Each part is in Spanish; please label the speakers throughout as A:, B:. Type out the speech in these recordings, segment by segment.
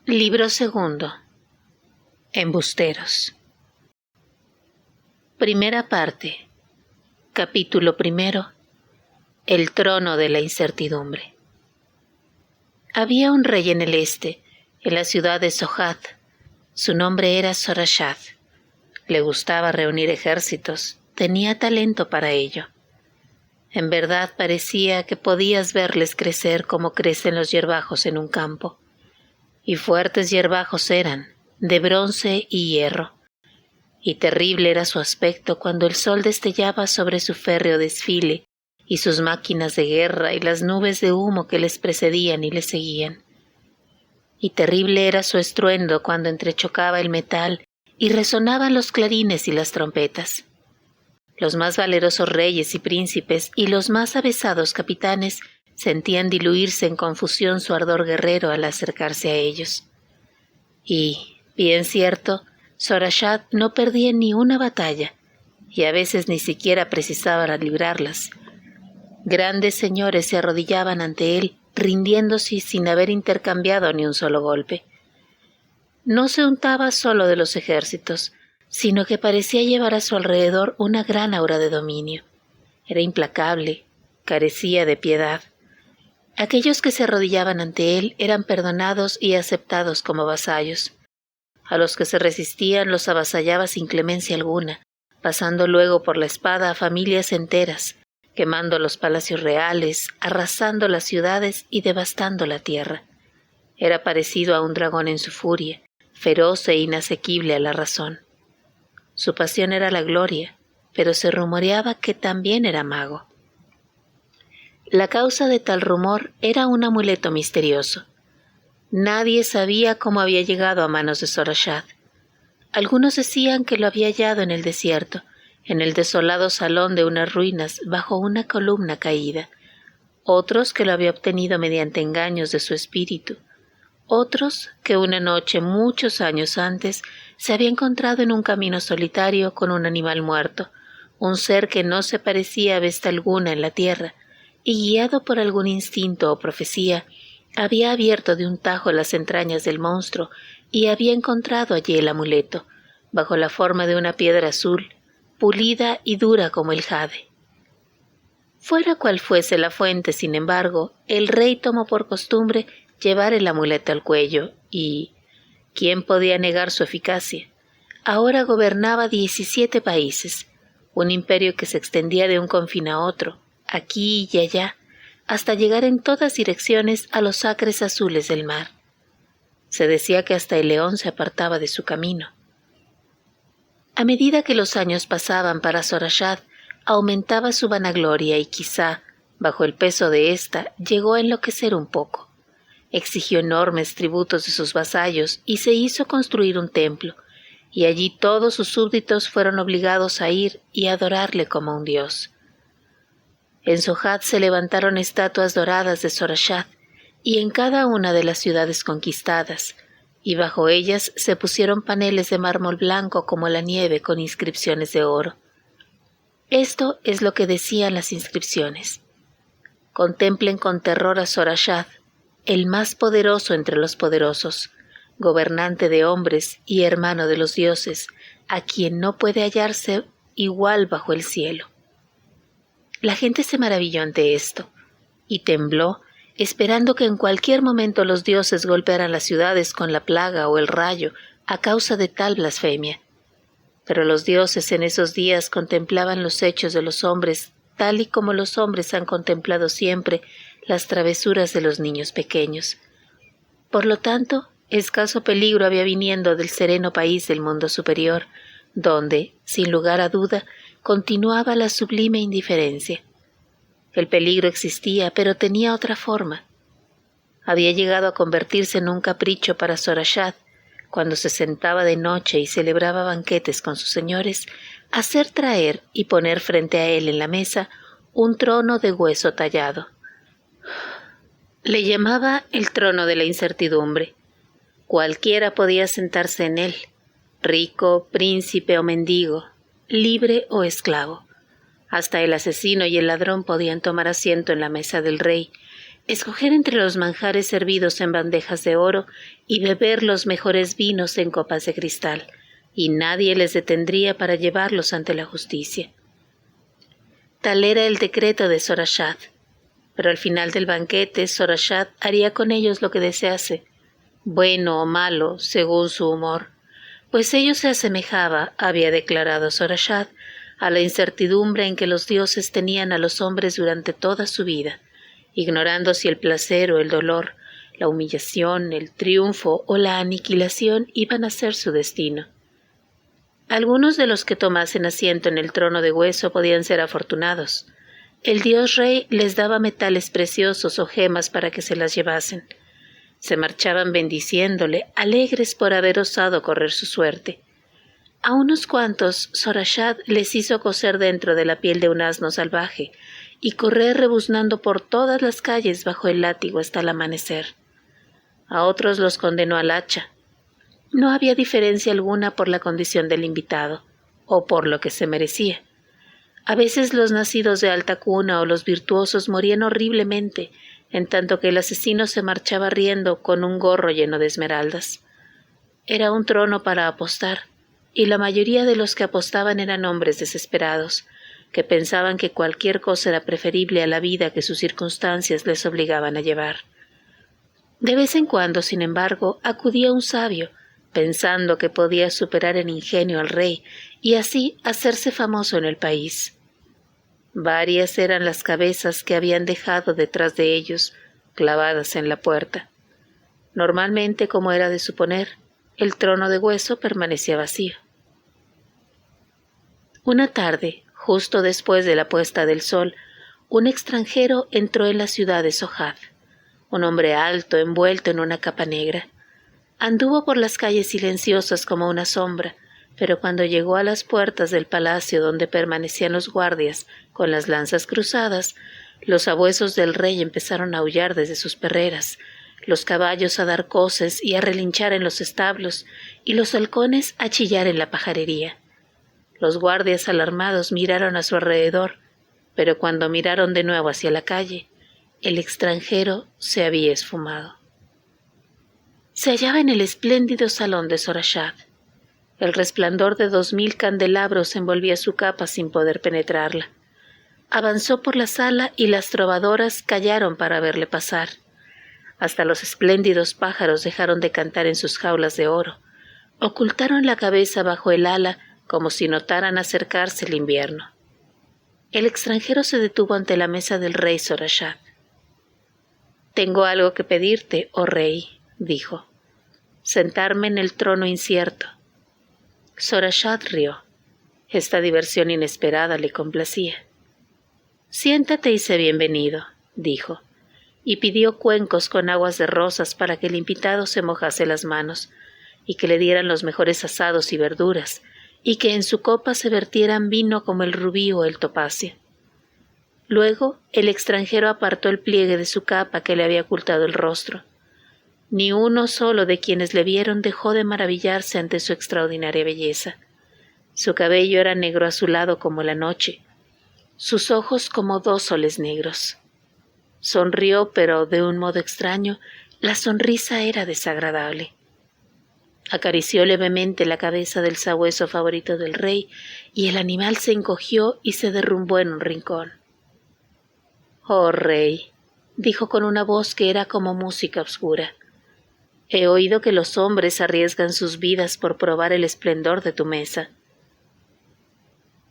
A: Libro segundo. Embusteros. Primera parte. Capítulo primero. El trono de la incertidumbre. Había un rey en el este, en la ciudad de Sohad. Su nombre era Sorashad. Le gustaba reunir ejércitos, tenía talento para ello. En verdad parecía que podías verles crecer como crecen los hierbajos en un campo. Y fuertes hierbajos eran, de bronce y hierro. Y terrible era su aspecto cuando el sol destellaba sobre su férreo desfile, y sus máquinas de guerra y las nubes de humo que les precedían y les seguían. Y terrible era su estruendo cuando entrechocaba el metal y resonaban los clarines y las trompetas. Los más valerosos reyes y príncipes y los más avesados capitanes sentían diluirse en confusión su ardor guerrero al acercarse a ellos. Y, bien cierto, Sorashad no perdía ni una batalla, y a veces ni siquiera precisaba librarlas. Grandes señores se arrodillaban ante él, rindiéndose sin haber intercambiado ni un solo golpe. No se untaba solo de los ejércitos, sino que parecía llevar a su alrededor una gran aura de dominio. Era implacable, carecía de piedad. Aquellos que se arrodillaban ante él eran perdonados y aceptados como vasallos. A los que se resistían los avasallaba sin clemencia alguna, pasando luego por la espada a familias enteras, quemando los palacios reales, arrasando las ciudades y devastando la tierra. Era parecido a un dragón en su furia, feroz e inasequible a la razón. Su pasión era la gloria, pero se rumoreaba que también era mago. La causa de tal rumor era un amuleto misterioso. Nadie sabía cómo había llegado a manos de Sorashad. Algunos decían que lo había hallado en el desierto, en el desolado salón de unas ruinas bajo una columna caída. Otros que lo había obtenido mediante engaños de su espíritu. Otros que una noche, muchos años antes, se había encontrado en un camino solitario con un animal muerto, un ser que no se parecía a bestia alguna en la tierra, y guiado por algún instinto o profecía, había abierto de un tajo las entrañas del monstruo y había encontrado allí el amuleto, bajo la forma de una piedra azul, pulida y dura como el jade. Fuera cual fuese la fuente, sin embargo, el rey tomó por costumbre llevar el amuleto al cuello y ¿quién podía negar su eficacia? Ahora gobernaba 17 países, un imperio que se extendía de un confín a otro, aquí y allá, hasta llegar en todas direcciones a los acres azules del mar. Se decía que hasta el león se apartaba de su camino. A medida que los años pasaban para Sorashad, aumentaba su vanagloria y quizá, bajo el peso de ésta, llegó a enloquecer un poco. Exigió enormes tributos de sus vasallos y se hizo construir un templo, y allí todos sus súbditos fueron obligados a ir y adorarle como un dios. En Sohad se levantaron estatuas doradas de Sorashad, y en cada una de las ciudades conquistadas, y bajo ellas se pusieron paneles de mármol blanco como la nieve con inscripciones de oro. Esto es lo que decían las inscripciones. Contemplen con terror a Sorashad, el más poderoso entre los poderosos, gobernante de hombres y hermano de los dioses, a quien no puede hallarse igual bajo el cielo. La gente se maravilló ante esto, y tembló, esperando que en cualquier momento los dioses golpearan las ciudades con la plaga o el rayo a causa de tal blasfemia. Pero los dioses en esos días contemplaban los hechos de los hombres tal y como los hombres han contemplado siempre las travesuras de los niños pequeños. Por lo tanto, escaso peligro había viniendo del sereno país del mundo superior, donde, sin lugar a duda, continuaba la sublime indiferencia. El peligro existía, pero tenía otra forma. Había llegado a convertirse en un capricho para Sorashad, cuando se sentaba de noche y celebraba banquetes con sus señores, hacer traer y poner frente a él en la mesa un trono de hueso tallado. Le llamaba el trono de la incertidumbre. Cualquiera podía sentarse en él, rico, príncipe o mendigo, libre o esclavo. Hasta el asesino y el ladrón podían tomar asiento en la mesa del rey, escoger entre los manjares servidos en bandejas de oro y beber los mejores vinos en copas de cristal, y nadie les detendría para llevarlos ante la justicia. Tal era el decreto de Sorashad, pero al final del banquete Sorashad haría con ellos lo que desease, bueno o malo, según su humor, pues ello se asemejaba, había declarado Sorashad, a la incertidumbre en que los dioses tenían a los hombres durante toda su vida, ignorando si el placer o el dolor, la humillación, el triunfo o la aniquilación iban a ser su destino. Algunos de los que tomasen asiento en el trono de hueso podían ser afortunados. El dios rey les daba metales preciosos o gemas para que se las llevasen. Se marchaban bendiciéndole, alegres por haber osado correr su suerte. A unos cuantos Sorashad les hizo coser dentro de la piel de un asno salvaje y correr rebuznando por todas las calles bajo el látigo hasta el amanecer. A otros los condenó al hacha. No había diferencia alguna por la condición del invitado, o por lo que se merecía. A veces los nacidos de alta cuna o los virtuosos morían horriblemente, en tanto que el asesino se marchaba riendo con un gorro lleno de esmeraldas. Era un trono para apostar, y la mayoría de los que apostaban eran hombres desesperados, que pensaban que cualquier cosa era preferible a la vida que sus circunstancias les obligaban a llevar. De vez en cuando, sin embargo, acudía un sabio, pensando que podía superar en ingenio al rey y así hacerse famoso en el país. Varias eran las cabezas que habían dejado detrás de ellos, clavadas en la puerta. Normalmente, como era de suponer, el trono de hueso permanecía vacío. Una tarde, justo después de la puesta del sol, un extranjero entró en la ciudad de Sohad, un hombre alto envuelto en una capa negra. Anduvo por las calles silenciosas como una sombra, pero cuando llegó a las puertas del palacio donde permanecían los guardias con las lanzas cruzadas, los sabuesos del rey empezaron a aullar desde sus perreras, los caballos a dar coces y a relinchar en los establos, y los halcones a chillar en la pajarería. Los guardias alarmados miraron a su alrededor, pero cuando miraron de nuevo hacia la calle, el extranjero se había esfumado. Se hallaba en el espléndido salón de Sorashad. El resplandor de 2000 candelabros envolvía su capa sin poder penetrarla. Avanzó por la sala y las trovadoras callaron para verle pasar. Hasta los espléndidos pájaros dejaron de cantar en sus jaulas de oro. Ocultaron la cabeza bajo el ala como si notaran acercarse el invierno. El extranjero se detuvo ante la mesa del rey Sorashad. «Tengo algo que pedirte, oh rey», dijo. «Sentarme en el trono incierto». Sorashad rió. Esta diversión inesperada le complacía. «Siéntate y sé bienvenido», dijo, y pidió cuencos con aguas de rosas para que el invitado se mojase las manos, y que le dieran los mejores asados y verduras, y que en su copa se vertieran vino como el rubí o el topacio. Luego el extranjero apartó el pliegue de su capa que le había ocultado el rostro. Ni uno solo de quienes le vieron dejó de maravillarse ante su extraordinaria belleza. Su cabello era negro azulado como la noche, sus ojos como 2 soles negros. Sonrió, pero de un modo extraño, la sonrisa era desagradable. Acarició levemente la cabeza del sabueso favorito del rey, y el animal se encogió y se derrumbó en un rincón. «Oh rey», dijo con una voz que era como música oscura, «he oído que los hombres arriesgan sus vidas por probar el esplendor de tu mesa».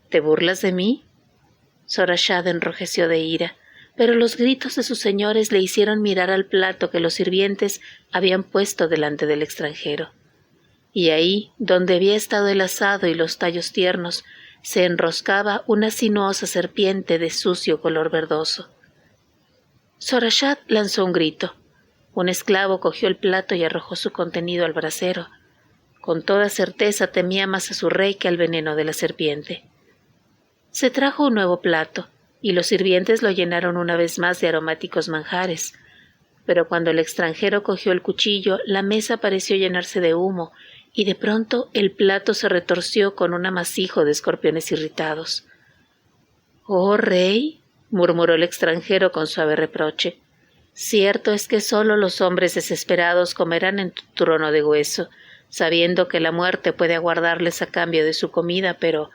A: «¿Te burlas de mí?». Sorashad enrojeció de ira, pero los gritos de sus señores le hicieron mirar al plato que los sirvientes habían puesto delante del extranjero. Y ahí, donde había estado el asado y los tallos tiernos, se enroscaba una sinuosa serpiente de sucio color verdoso. Sorashad lanzó un grito. Un esclavo cogió el plato y arrojó su contenido al brasero. Con toda certeza temía más a su rey que al veneno de la serpiente. Se trajo un nuevo plato, y los sirvientes lo llenaron una vez más de aromáticos manjares. Pero cuando el extranjero cogió el cuchillo, la mesa pareció llenarse de humo, y de pronto el plato se retorció con un amasijo de escorpiones irritados. «Oh, rey», murmuró el extranjero con suave reproche, Cierto es que solo los hombres desesperados comerán en tu trono de hueso, sabiendo que la muerte puede aguardarles a cambio de su comida, pero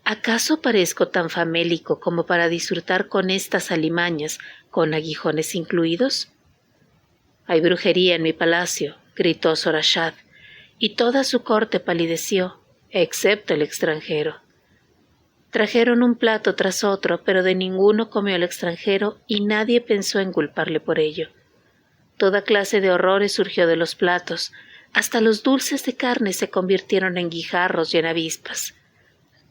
A: ¿acaso parezco tan famélico como para disfrutar con estas alimañas, con aguijones incluidos? Hay brujería en mi palacio, gritó Sorashad, y toda su corte palideció, excepto el extranjero. Trajeron un plato tras otro, pero de ninguno comió el extranjero y nadie pensó en culparle por ello. Toda clase de horrores surgió de los platos, hasta los dulces de carne se convirtieron en guijarros y en avispas.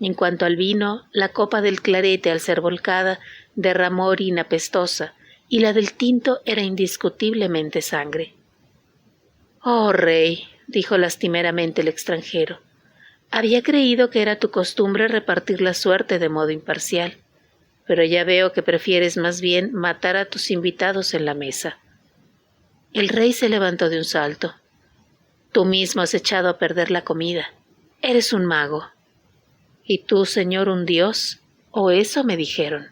A: En cuanto al vino, la copa del clarete al ser volcada derramó orina pestosa, y la del tinto era indiscutiblemente sangre. «Oh, rey», dijo lastimeramente el extranjero, «había creído que era tu costumbre repartir la suerte de modo imparcial, pero ya veo que prefieres más bien matar a tus invitados en la mesa». El rey se levantó de un salto. «Tú mismo has echado a perder la comida. Eres un mago». «¿Y tú, señor, un dios?» «O eso me dijeron».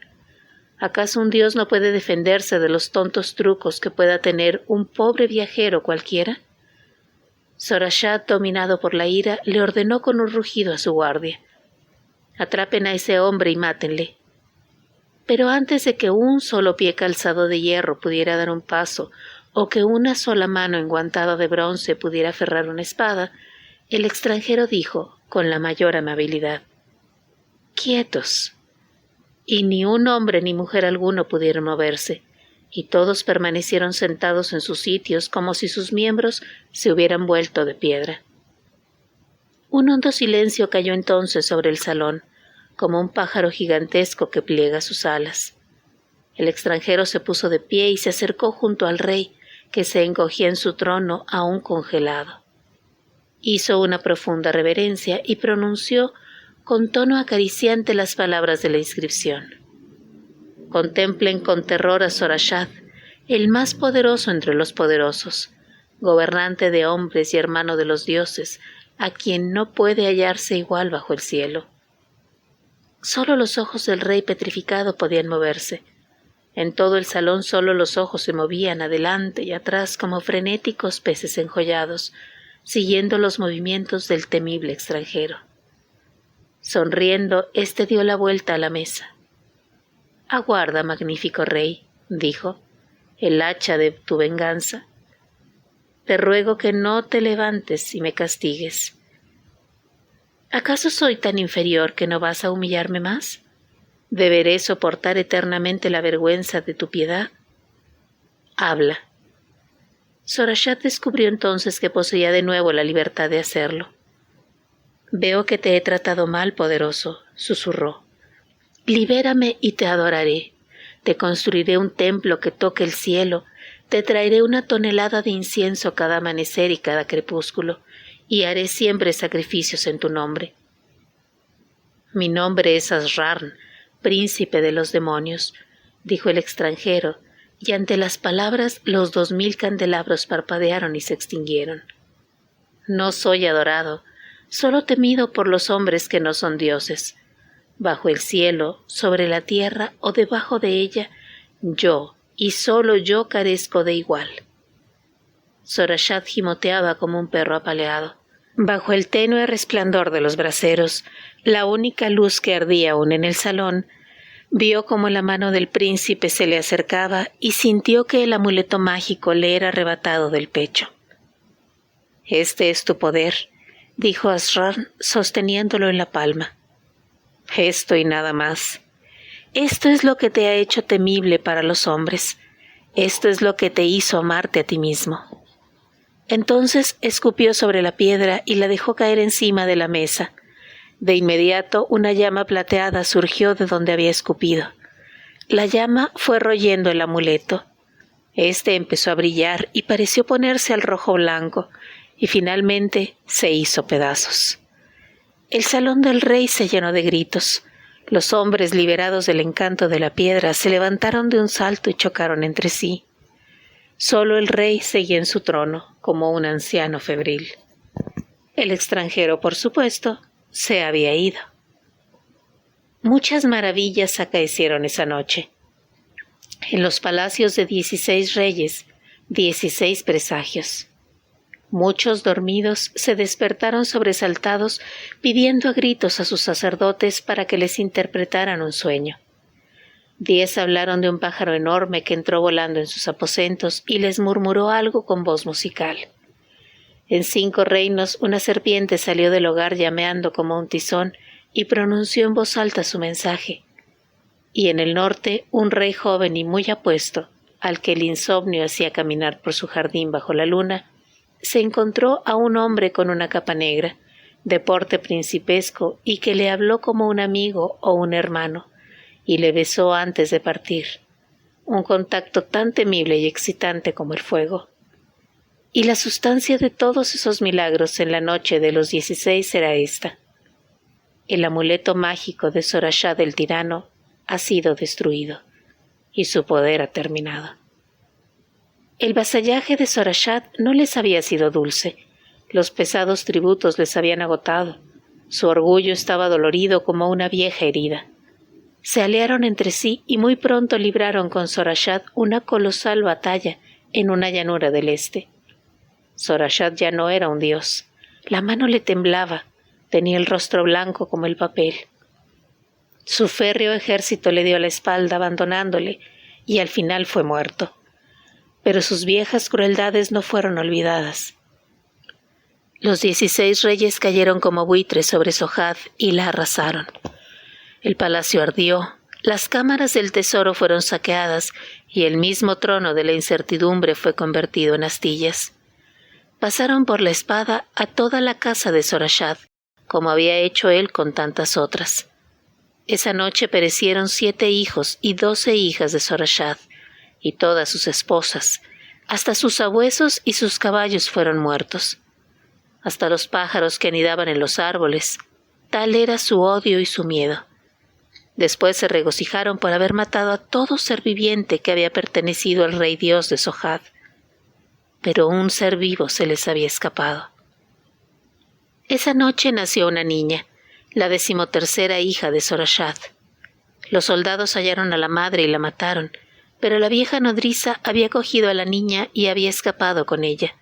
A: ¿Acaso un dios no puede defenderse de los tontos trucos que pueda tener un pobre viajero cualquiera? Sorashad, dominado por la ira, le ordenó con un rugido a su guardia: «Atrapen a ese hombre y mátenle». Pero antes de que un solo pie calzado de hierro pudiera dar un paso, o que una sola mano enguantada de bronce pudiera aferrar una espada, el extranjero dijo, con la mayor amabilidad: «Quietos». Y ni un hombre ni mujer alguno pudieron moverse, y todos permanecieron sentados en sus sitios como si sus miembros se hubieran vuelto de piedra. Un hondo silencio cayó entonces sobre el salón, como un pájaro gigantesco que pliega sus alas. El extranjero se puso de pie y se acercó junto al rey, que se encogía en su trono aún congelado. Hizo una profunda reverencia y pronunció con tono acariciante las palabras de la inscripción: «Contemplen con terror a Sorashad, el más poderoso entre los poderosos, gobernante de hombres y hermano de los dioses, a quien no puede hallarse igual bajo el cielo». Solo los ojos del rey petrificado podían moverse. En todo el salón solo los ojos se movían adelante y atrás como frenéticos peces enjollados, siguiendo los movimientos del temible extranjero. Sonriendo, éste dio la vuelta a la mesa. «Aguarda, magnífico rey», dijo, «el hacha de tu venganza. Te ruego que no te levantes y me castigues. ¿Acaso soy tan inferior que no vas a humillarme más? ¿Deberé soportar eternamente la vergüenza de tu piedad? Habla». Sorashad descubrió entonces que poseía de nuevo la libertad de hacerlo. «Veo que te he tratado mal, poderoso», susurró. «Libérame y te adoraré. Te construiré un templo que toque el cielo, te traeré una tonelada de incienso cada amanecer y cada crepúsculo, y haré siempre sacrificios en tu nombre». «Mi nombre es Asrarn, príncipe de los demonios», dijo el extranjero, y ante las palabras los 2000 candelabros parpadearon y se extinguieron. «No soy adorado, solo temido por los hombres que no son dioses. Bajo el cielo, sobre la tierra o debajo de ella, yo, y solo yo, carezco de igual». Sorashad gimoteaba como un perro apaleado. Bajo el tenue resplandor de los braseros, la única luz que ardía aún en el salón, vio cómo la mano del príncipe se le acercaba y sintió que el amuleto mágico le era arrebatado del pecho. «Este es tu poder», dijo Asrarn, sosteniéndolo en la palma. «Esto y nada más. Esto es lo que te ha hecho temible para los hombres. Esto es lo que te hizo amarte a ti mismo». Entonces escupió sobre la piedra y la dejó caer encima de la mesa. De inmediato una llama plateada surgió de donde había escupido. La llama fue royendo el amuleto. Este empezó a brillar y pareció ponerse al rojo blanco, y finalmente se hizo pedazos. El salón del rey se llenó de gritos. Los hombres, liberados del encanto de la piedra, se levantaron de un salto y chocaron entre sí. Solo el rey seguía en su trono, como un anciano febril. El extranjero, por supuesto, se había ido. Muchas maravillas acaecieron esa noche. En los palacios de 16 reyes, 16 presagios. Muchos dormidos se despertaron sobresaltados pidiendo a gritos a sus sacerdotes para que les interpretaran un sueño. 10 hablaron de un pájaro enorme que entró volando en sus aposentos y les murmuró algo con voz musical. En 5 reinos una serpiente salió del hogar llameando como un tizón y pronunció en voz alta su mensaje. Y en el norte un rey joven y muy apuesto, al que el insomnio hacía caminar por su jardín bajo la luna, se encontró a un hombre con una capa negra, de porte principesco y que le habló como un amigo o un hermano, y le besó antes de partir, un contacto tan temible y excitante como el fuego. Y la sustancia de todos esos milagros en la noche de los 16 era esta: el amuleto mágico de Sorashad el tirano ha sido destruido, y su poder ha terminado. El vasallaje de Sorashad no les había sido dulce, los pesados tributos les habían agotado, su orgullo estaba dolorido como una vieja herida. Se aliaron entre sí y muy pronto libraron con Sorashad una colosal batalla en una llanura del este. Sorashad ya no era un dios, la mano le temblaba, tenía el rostro blanco como el papel. Su férreo ejército le dio la espalda abandonándole y al final fue muerto. Pero sus viejas crueldades no fueron olvidadas. Los 16 reyes cayeron como buitres sobre Sohad y la arrasaron. El palacio ardió, las cámaras del tesoro fueron saqueadas y el mismo trono de la incertidumbre fue convertido en astillas. Pasaron por la espada a toda la casa de Sorashad, como había hecho él con tantas otras. Esa noche perecieron 7 hijos y 12 hijas de Sorashad, y todas sus esposas, hasta sus sabuesos y sus caballos fueron muertos. Hasta los pájaros que anidaban en los árboles, tal era su odio y su miedo. Después se regocijaron por haber matado a todo ser viviente que había pertenecido al rey dios de Sohad. Pero un ser vivo se les había escapado. Esa noche nació una niña, la 13ª hija de Sorashad. Los soldados hallaron a la madre y la mataron, pero la vieja nodriza había cogido a la niña y había escapado con ella.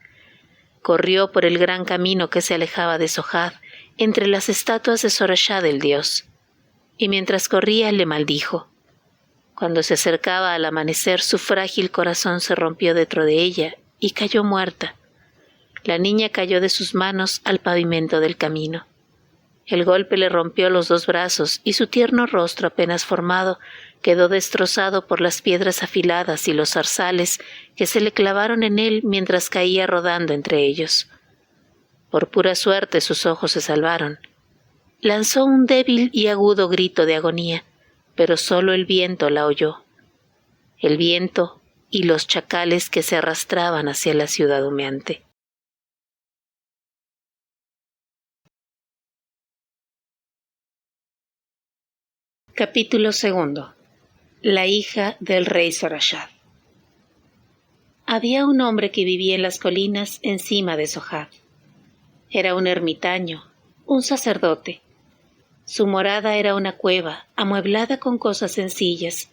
A: Corrió por el gran camino que se alejaba de Sohad, entre las estatuas de Sorashad el dios, y mientras corría le maldijo. Cuando se acercaba al amanecer, su frágil corazón se rompió dentro de ella y cayó muerta. La niña cayó de sus manos al pavimento del camino. El golpe le rompió los 2 brazos y su tierno rostro apenas formado quedó destrozado por las piedras afiladas y los zarzales que se le clavaron en él mientras caía rodando entre ellos. Por pura suerte sus ojos se salvaron. Lanzó un débil y agudo grito de agonía, pero solo el viento la oyó. El viento y los chacales que se arrastraban hacia la ciudad humeante. Capítulo 2. La hija del rey Sorashad. Había un hombre que vivía en las colinas encima de Sohad. Era un ermitaño, un sacerdote. Su morada era una cueva, amueblada con cosas sencillas,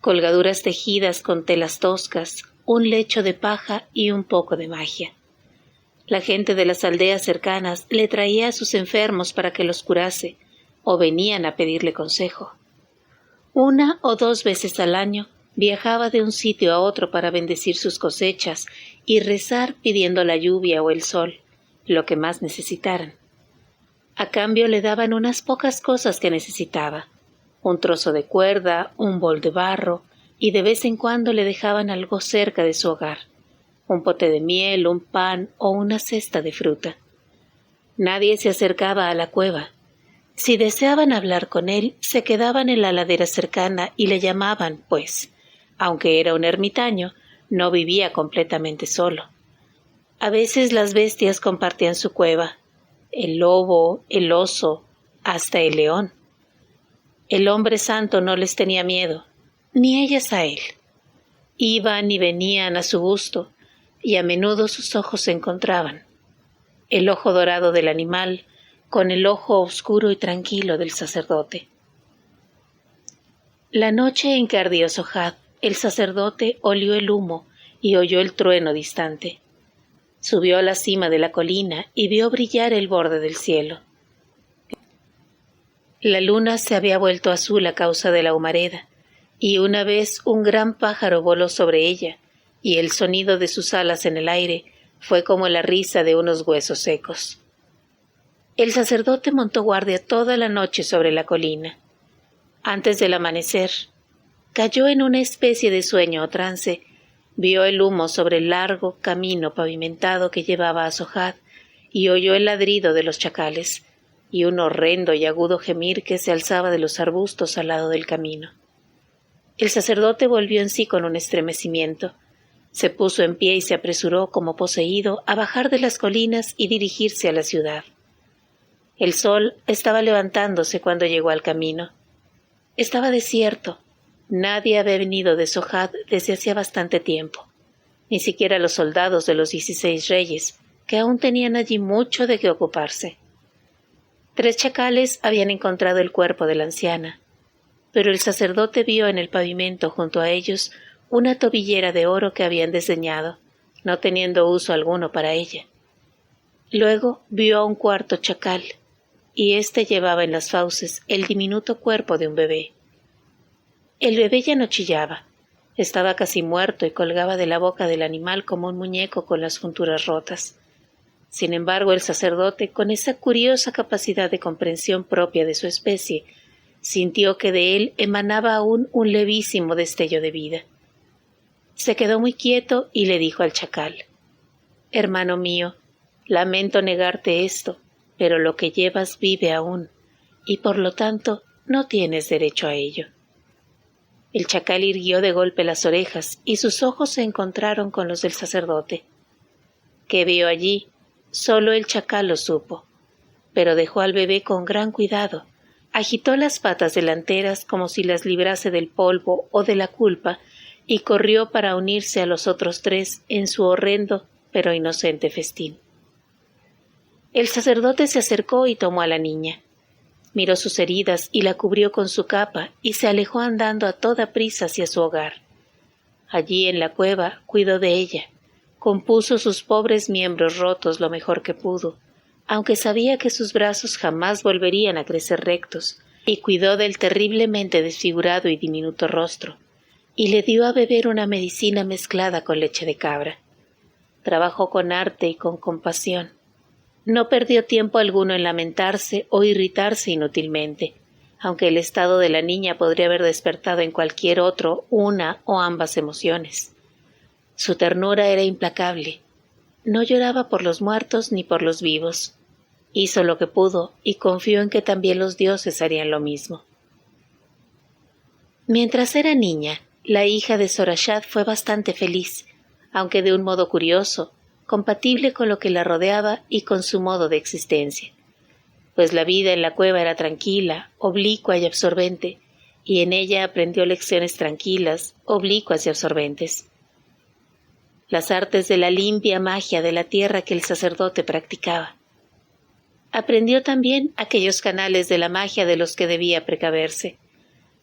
A: colgaduras tejidas con telas toscas, un lecho de paja y un poco de magia. La gente de las aldeas cercanas le traía a sus enfermos para que los curase, o venían a pedirle consejo. 1 o 2 veces al año viajaba de un sitio a otro para bendecir sus cosechas y rezar pidiendo la lluvia o el sol, lo que más necesitaran. A cambio le daban unas pocas cosas que necesitaba, un trozo de cuerda, un bol de barro, y de vez en cuando le dejaban algo cerca de su hogar, un pote de miel, un pan o una cesta de fruta. Nadie se acercaba a la cueva. Si deseaban hablar con él, se quedaban en la ladera cercana y le llamaban, pues, aunque era un ermitaño, no vivía completamente solo. A veces las bestias compartían su cueva, el lobo, el oso, hasta el león. El hombre santo no les tenía miedo, ni ellas a él. Iban y venían a su gusto, y a menudo sus ojos se encontraban. El ojo dorado del animal, con el ojo oscuro y tranquilo del sacerdote. La noche en que ardió Sohad, el sacerdote olió el humo y oyó el trueno distante. Subió a la cima de la colina y vio brillar el borde del cielo. La luna se había vuelto azul a causa de la humareda, y una vez un gran pájaro voló sobre ella, y el sonido de sus alas en el aire fue como la risa de unos huesos secos. El sacerdote montó guardia toda la noche sobre la colina. Antes del amanecer, cayó en una especie de sueño o trance. Vio el humo sobre el largo camino pavimentado que llevaba a Sohad y oyó el ladrido de los chacales y un horrendo y agudo gemir que se alzaba de los arbustos al lado del camino. El sacerdote volvió en sí con un estremecimiento. Se puso en pie y se apresuró como poseído a bajar de las colinas y dirigirse a la ciudad. El sol estaba levantándose cuando llegó al camino. Estaba desierto. Nadie había venido de Sohad desde hacía bastante tiempo, ni siquiera los soldados de los 16 reyes, que aún tenían allí mucho de qué ocuparse. 3 chacales habían encontrado el cuerpo de la anciana, pero el sacerdote vio en el pavimento junto a ellos una tobillera de oro que habían desdeñado, no teniendo uso alguno para ella. Luego vio a un 4.º chacal, y éste llevaba en las fauces el diminuto cuerpo de un bebé. El bebé ya no chillaba, estaba casi muerto y colgaba de la boca del animal como un muñeco con las junturas rotas. Sin embargo, el sacerdote, con esa curiosa capacidad de comprensión propia de su especie, sintió que de él emanaba aún un levísimo destello de vida. Se quedó muy quieto y le dijo al chacal: «Hermano mío, lamento negarte esto, pero lo que llevas vive aún, y por lo tanto no tienes derecho a ello». El chacal irguió de golpe las orejas y sus ojos se encontraron con los del sacerdote. ¿Qué vio allí? Solo el chacal lo supo, pero dejó al bebé con gran cuidado, agitó las patas delanteras como si las librase del polvo o de la culpa y corrió para unirse a los otros 3 en su horrendo pero inocente festín. El sacerdote se acercó y tomó a la niña. Miró sus heridas y la cubrió con su capa y se alejó andando a toda prisa hacia su hogar. Allí en la cueva cuidó de ella, compuso sus pobres miembros rotos lo mejor que pudo, aunque sabía que sus brazos jamás volverían a crecer rectos, y cuidó del terriblemente desfigurado y diminuto rostro, y le dio a beber una medicina mezclada con leche de cabra. Trabajó con arte y con compasión. No perdió tiempo alguno en lamentarse o irritarse inútilmente, aunque el estado de la niña podría haber despertado en cualquier otro una o ambas emociones. Su ternura era implacable. No lloraba por los muertos ni por los vivos. Hizo lo que pudo y confió en que también los dioses harían lo mismo. Mientras era niña, la hija de Sorashad fue bastante feliz, aunque de un modo curioso, compatible con lo que la rodeaba y con su modo de existencia, pues la vida en la cueva era tranquila, oblicua y absorbente, y en ella aprendió lecciones tranquilas, oblicuas y absorbentes. Las artes de la limpia magia de la tierra que el sacerdote practicaba. Aprendió también aquellos canales de la magia de los que debía precaverse: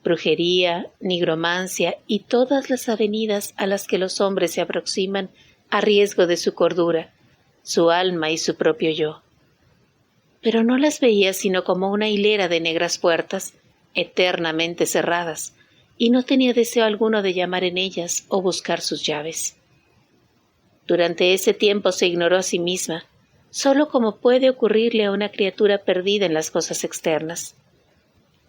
A: brujería, nigromancia y todas las avenidas a las que los hombres se aproximan a riesgo de su cordura, su alma y su propio yo. Pero no las veía sino como una hilera de negras puertas, eternamente cerradas, y no tenía deseo alguno de llamar en ellas o buscar sus llaves. Durante ese tiempo se ignoró a sí misma, solo como puede ocurrirle a una criatura perdida en las cosas externas.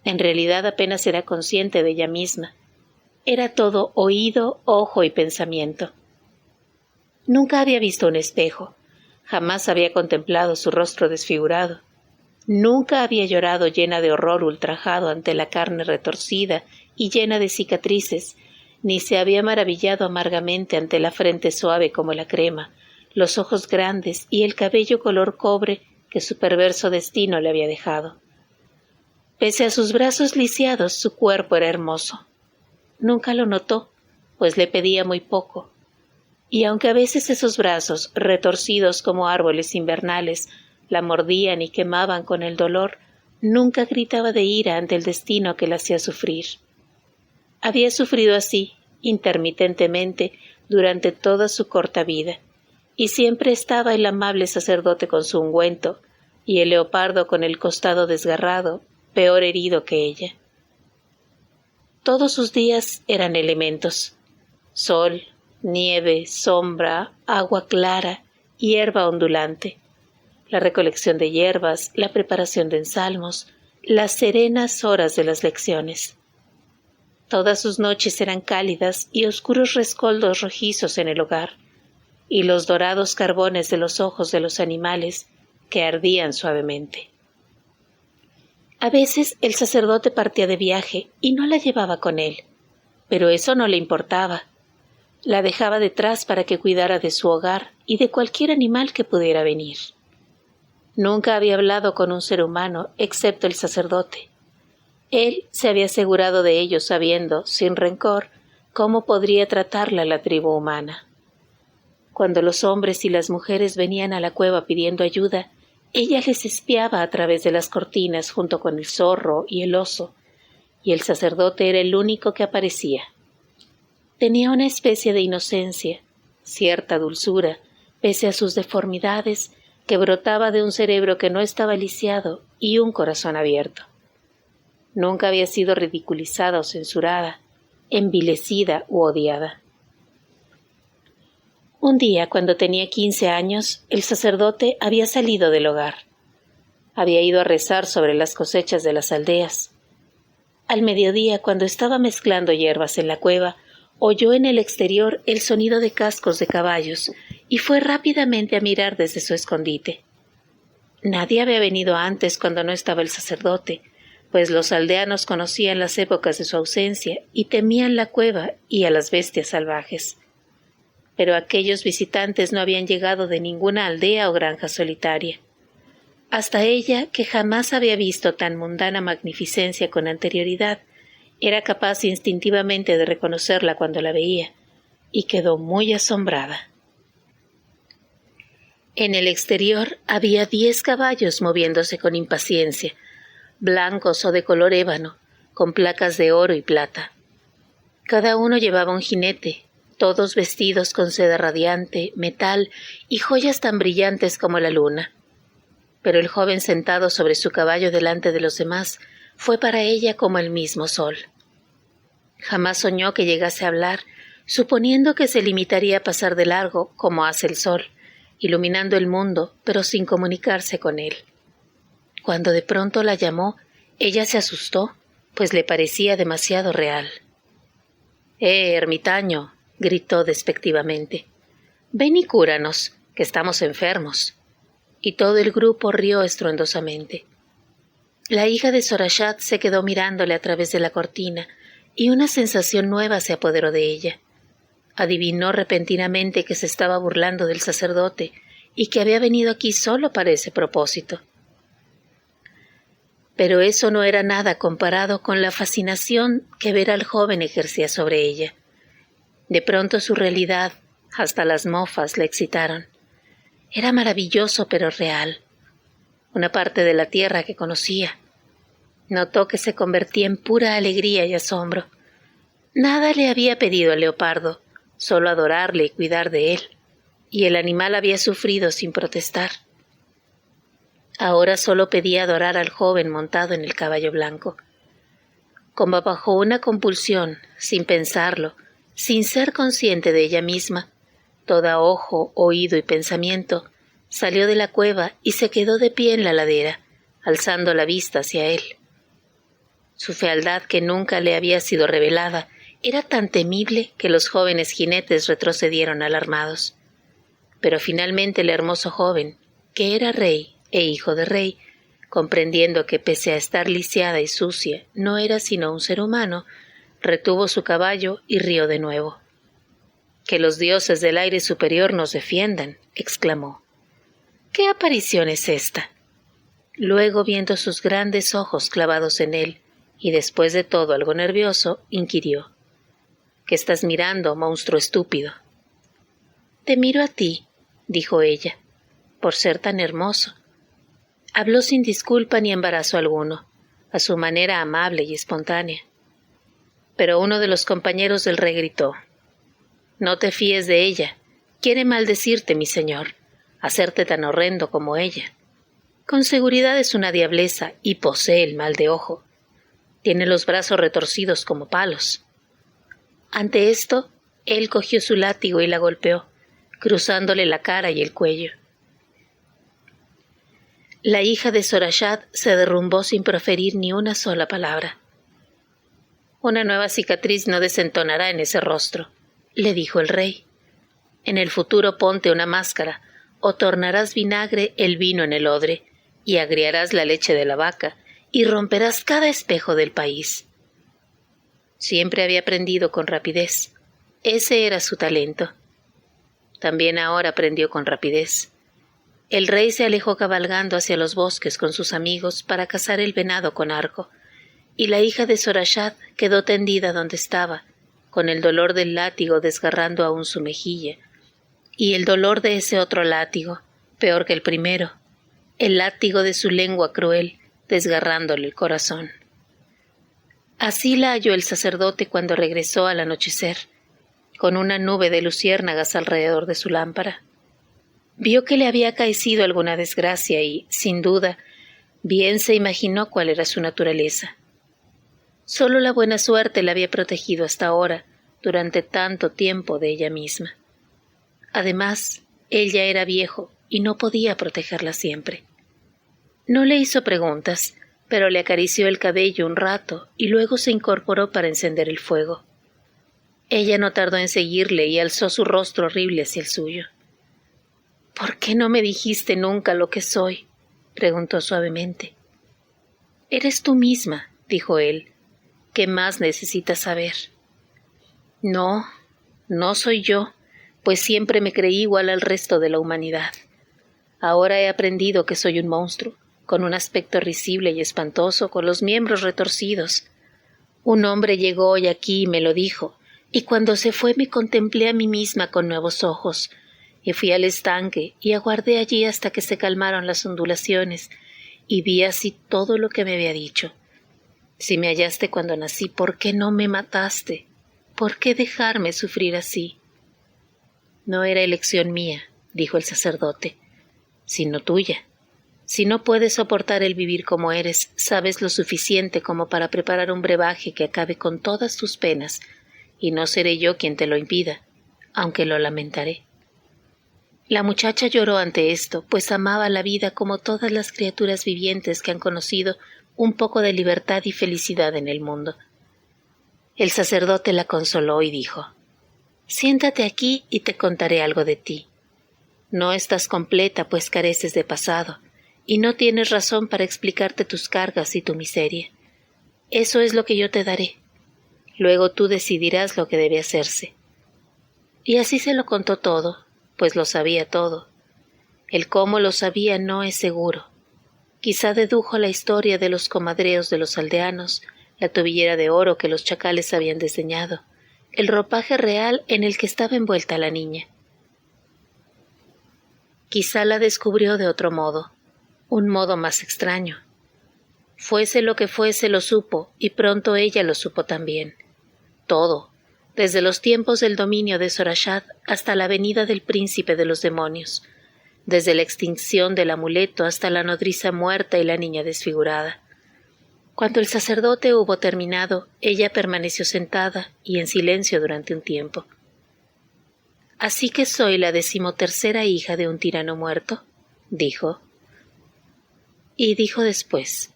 A: En realidad apenas era consciente de ella misma. Era todo oído, ojo y pensamiento. Nunca había visto un espejo, jamás había contemplado su rostro desfigurado, nunca había llorado llena de horror ultrajado ante la carne retorcida y llena de cicatrices, ni se había maravillado amargamente ante la frente suave como la crema, los ojos grandes y el cabello color cobre que su perverso destino le había dejado. Pese a sus brazos lisiados, su cuerpo era hermoso. Nunca lo notó, pues le pedía muy poco. Y aunque a veces esos brazos, retorcidos como árboles invernales, la mordían y quemaban con el dolor, nunca gritaba de ira ante el destino que la hacía sufrir. Había sufrido así, intermitentemente durante toda su corta vida, y siempre estaba el amable sacerdote con su ungüento, y el leopardo con el costado desgarrado, peor herido que ella. Todos sus días eran elementos: sol, nieve, sombra, agua clara, hierba ondulante, la recolección de hierbas, la preparación de ensalmos, las serenas horas de las lecciones. Todas sus noches eran cálidas y oscuros rescoldos rojizos en el hogar, y los dorados carbones de los ojos de los animales que ardían suavemente. A veces el sacerdote partía de viaje y no la llevaba con él, pero eso no le importaba. La dejaba detrás para que cuidara de su hogar y de cualquier animal que pudiera venir. Nunca había hablado con un ser humano excepto el sacerdote. Él se había asegurado de ello sabiendo, sin rencor, cómo podría tratarla la tribu humana. Cuando los hombres y las mujeres venían a la cueva pidiendo ayuda, ella les espiaba a través de las cortinas junto con el zorro y el oso, y el sacerdote era el único que aparecía. Tenía una especie de inocencia, cierta dulzura, pese a sus deformidades, que brotaba de un cerebro que no estaba lisiado y un corazón abierto. Nunca había sido ridiculizada o censurada, envilecida u odiada. Un día, cuando tenía 15 años, el sacerdote había salido del hogar. Había ido a rezar sobre las cosechas de las aldeas. Al mediodía, cuando estaba mezclando hierbas en la cueva, oyó en el exterior el sonido de cascos de caballos y fue rápidamente a mirar desde su escondite. Nadie había venido antes cuando no estaba el sacerdote, pues los aldeanos conocían las épocas de su ausencia y temían la cueva y a las bestias salvajes. Pero aquellos visitantes no habían llegado de ninguna aldea o granja solitaria. Hasta ella, que jamás había visto tan mundana magnificencia con anterioridad, era capaz instintivamente de reconocerla cuando la veía, y quedó muy asombrada. En el exterior había 10 caballos moviéndose con impaciencia, blancos o de color ébano, con placas de oro y plata. Cada uno llevaba un jinete, todos vestidos con seda radiante, metal y joyas tan brillantes como la luna. Pero el joven sentado sobre su caballo delante de los demás fue para ella como el mismo sol. Jamás soñó que llegase a hablar, suponiendo que se limitaría a pasar de largo, como hace el sol, iluminando el mundo, pero sin comunicarse con él. Cuando de pronto la llamó, ella se asustó, pues le parecía demasiado real. Ermitaño», gritó despectivamente. «Ven y cúranos, que estamos enfermos». Y todo el grupo rió estruendosamente. La hija de Sorashat se quedó mirándole a través de la cortina, y una sensación nueva se apoderó de ella. Adivinó repentinamente que se estaba burlando del sacerdote y que había venido aquí solo para ese propósito. Pero eso no era nada comparado con la fascinación que ver al joven ejercía sobre ella. De pronto su realidad, hasta las mofas, le excitaron. Era maravilloso pero real. Una parte de la tierra que conocía. Notó que se convertía en pura alegría y asombro. Nada le había pedido al leopardo, solo adorarle y cuidar de él, y el animal había sufrido sin protestar. Ahora solo pedía adorar al joven montado en el caballo blanco. Como bajo una compulsión, sin pensarlo, sin ser consciente de ella misma, toda ojo, oído y pensamiento, salió de la cueva y se quedó de pie en la ladera, alzando la vista hacia él. Su fealdad, que nunca le había sido revelada, era tan temible que los jóvenes jinetes retrocedieron alarmados. Pero finalmente el hermoso joven, que era rey e hijo de rey, comprendiendo que pese a estar lisiada y sucia, no era sino un ser humano, retuvo su caballo y rió de nuevo. «Que los dioses del aire superior nos defiendan», exclamó. «¿Qué aparición es esta?». Luego, viendo sus grandes ojos clavados en él, y después de todo algo nervioso, inquirió. «¿Qué estás mirando, monstruo estúpido?». «Te miro a ti», dijo ella, «por ser tan hermoso». Habló sin disculpa ni embarazo alguno, a su manera amable y espontánea. Pero uno de los compañeros del rey gritó: «No te fíes de ella. Quiere maldecirte, mi señor, hacerte tan horrendo como ella. Con seguridad es una diableza y posee el mal de ojo. Tiene los brazos retorcidos como palos». Ante esto, él cogió su látigo y la golpeó, cruzándole la cara y el cuello. La hija de Sorashad se derrumbó sin proferir ni una sola palabra. «Una nueva cicatriz no desentonará en ese rostro», le dijo el rey. «En el futuro ponte una máscara, o tornarás vinagre el vino en el odre, y agriarás la leche de la vaca, y romperás cada espejo del país». Siempre había aprendido con rapidez. Ese era su talento. También ahora aprendió con rapidez. El rey se alejó cabalgando hacia los bosques con sus amigos para cazar el venado con arco, y la hija de Sorashad quedó tendida donde estaba, con el dolor del látigo desgarrando aún su mejilla, y el dolor de ese otro látigo, peor que el primero, el látigo de su lengua cruel, desgarrándole el corazón. Así la halló el sacerdote cuando regresó al anochecer, con una nube de luciérnagas alrededor de su lámpara. Vio que le había acaecido alguna desgracia y, sin duda, bien se imaginó cuál era su naturaleza. Solo la buena suerte la había protegido hasta ahora, durante tanto tiempo, de ella misma. Además, él ya era viejo y no podía protegerla siempre. No le hizo preguntas, pero le acarició el cabello un rato y luego se incorporó para encender el fuego. Ella no tardó en seguirle y alzó su rostro horrible hacia el suyo. «¿Por qué no me dijiste nunca lo que soy?», preguntó suavemente. «Eres tú misma», dijo él. «¿Qué más necesitas saber?». «No, no soy yo, pues siempre me creí igual al resto de la humanidad. Ahora he aprendido que soy un monstruo, con un aspecto risible y espantoso, con los miembros retorcidos. Un hombre llegó hoy aquí y me lo dijo, y cuando se fue me contemplé a mí misma con nuevos ojos, y fui al estanque y aguardé allí hasta que se calmaron las ondulaciones, y vi así todo lo que me había dicho. Si me hallaste cuando nací, ¿por qué no me mataste? ¿Por qué dejarme sufrir así?». «No era elección mía», dijo el sacerdote, «sino tuya. Si no puedes soportar el vivir como eres, sabes lo suficiente como para preparar un brebaje que acabe con todas tus penas, y no seré yo quien te lo impida, aunque lo lamentaré». La muchacha lloró ante esto, pues amaba la vida como todas las criaturas vivientes que han conocido un poco de libertad y felicidad en el mundo. El sacerdote la consoló y dijo: «Siéntate aquí y te contaré algo de ti. No estás completa, pues careces de pasado, y no tienes razón para explicarte tus cargas y tu miseria. Eso es lo que yo te daré. Luego tú decidirás lo que debe hacerse». Y así se lo contó todo, pues lo sabía todo. El cómo lo sabía no es seguro. Quizá dedujo la historia de los comadreos de los aldeanos, la tobillera de oro que los chacales habían diseñado, el ropaje real en el que estaba envuelta la niña. Quizá la descubrió de otro modo, un modo más extraño. Fuese lo que fuese, lo supo, y pronto ella lo supo también. Todo, desde los tiempos del dominio de Sorashad hasta la venida del príncipe de los demonios, desde la extinción del amuleto hasta la nodriza muerta y la niña desfigurada. Cuando el sacerdote hubo terminado, ella permaneció sentada y en silencio durante un tiempo. «Así que soy la 13ª hija de un tirano muerto», dijo. Y dijo después: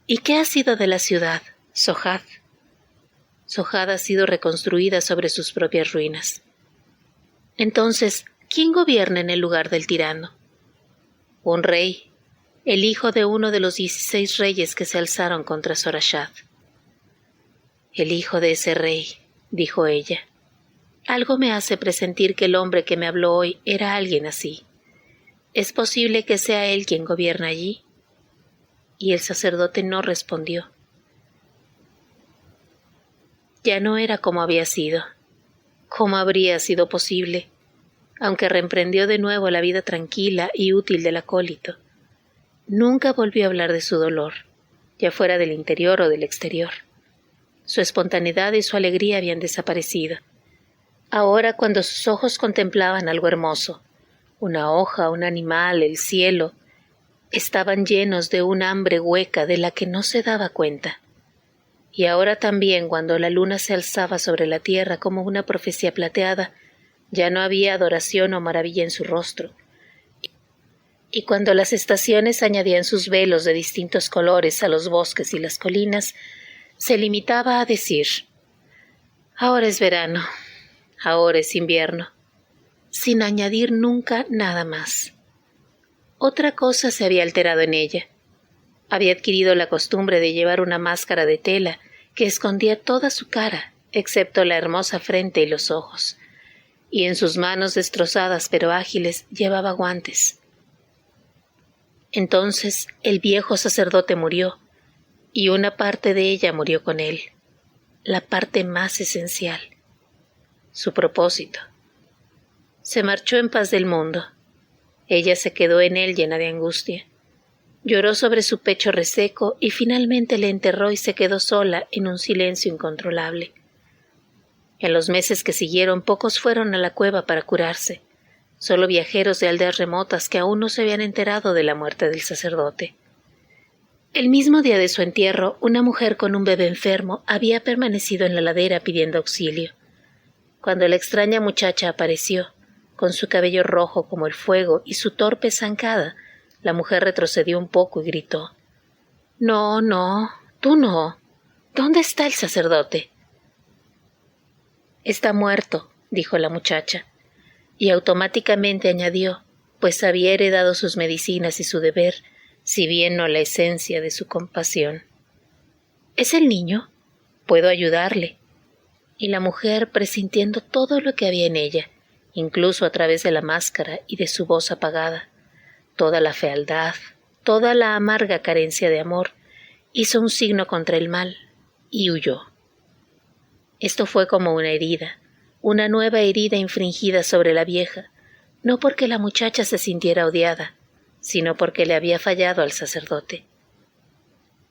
A: «¿Y qué ha sido de la ciudad, Sohad?». Sohad ha sido reconstruida sobre sus propias ruinas. Entonces, ¿quién gobierna en el lugar del tirano? Un rey, el hijo de uno de los 16 reyes que se alzaron contra Sorashad. «El hijo de ese rey», dijo ella. «Algo me hace presentir que el hombre que me habló hoy era alguien así. ¿Es posible que sea él quien gobierna allí?». Y el sacerdote no respondió. Ya no era como había sido. ¿Cómo habría sido posible? Aunque reemprendió de nuevo la vida tranquila y útil del acólito. Nunca volvió a hablar de su dolor, ya fuera del interior o del exterior. Su espontaneidad y su alegría habían desaparecido. Ahora, cuando sus ojos contemplaban algo hermoso, una hoja, un animal, el cielo, estaban llenos de un hambre hueca de la que no se daba cuenta. Y ahora también, cuando la luna se alzaba sobre la tierra como una profecía plateada, ya no había adoración o maravilla en su rostro. Y cuando las estaciones añadían sus velos de distintos colores a los bosques y las colinas, se limitaba a decir: ahora es verano, ahora es invierno, sin añadir nunca nada más. Otra cosa se había alterado en ella. Había adquirido la costumbre de llevar una máscara de tela que escondía toda su cara, excepto la hermosa frente y los ojos, y en sus manos destrozadas pero ágiles llevaba guantes. Entonces el viejo sacerdote murió, y una parte de ella murió con él, la parte más esencial, su propósito. Se marchó en paz del mundo. Ella se quedó en él llena de angustia. Lloró sobre su pecho reseco y finalmente le enterró y se quedó sola en un silencio incontrolable. En los meses que siguieron, pocos fueron a la cueva para curarse, solo viajeros de aldeas remotas que aún no se habían enterado de la muerte del sacerdote. El mismo día de su entierro, una mujer con un bebé enfermo había permanecido en la ladera pidiendo auxilio. Cuando la extraña muchacha apareció, con su cabello rojo como el fuego y su torpe zancada, la mujer retrocedió un poco y gritó: «No, no, tú no. ¿Dónde está el sacerdote?» «Está muerto», dijo la muchacha, y automáticamente añadió, pues había heredado sus medicinas y su deber, si bien no la esencia de su compasión: «¿Es el niño? Puedo ayudarle». Y la mujer, presintiendo todo lo que había en ella, incluso a través de la máscara y de su voz apagada, toda la fealdad, toda la amarga carencia de amor, hizo un signo contra el mal y huyó. Esto fue como una herida, una nueva herida infringida sobre la vieja, no porque la muchacha se sintiera odiada, sino porque le había fallado al sacerdote.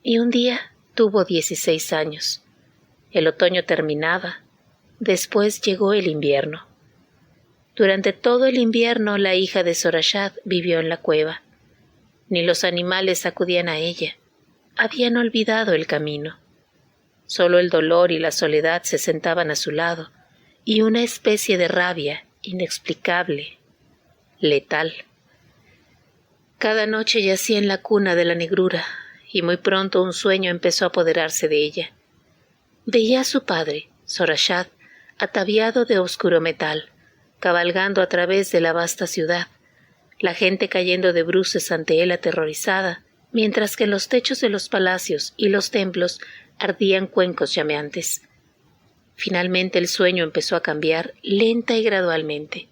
A: Y un día tuvo 16 años. El otoño terminaba, después llegó el invierno. Durante todo el invierno la hija de Sorashad vivió en la cueva. Ni los animales acudían a ella. Habían olvidado el camino. Solo el dolor y la soledad se sentaban a su lado, y una especie de rabia inexplicable, letal. Cada noche yacía en la cuna de la negrura, y muy pronto un sueño empezó a apoderarse de ella. Veía a su padre, Sorashad, ataviado de oscuro metal, cabalgando a través de la vasta ciudad, la gente cayendo de bruces ante él aterrorizada, mientras que en los techos de los palacios y los templos ardían cuencos llameantes. Finalmente el sueño empezó a cambiar lenta y gradualmente.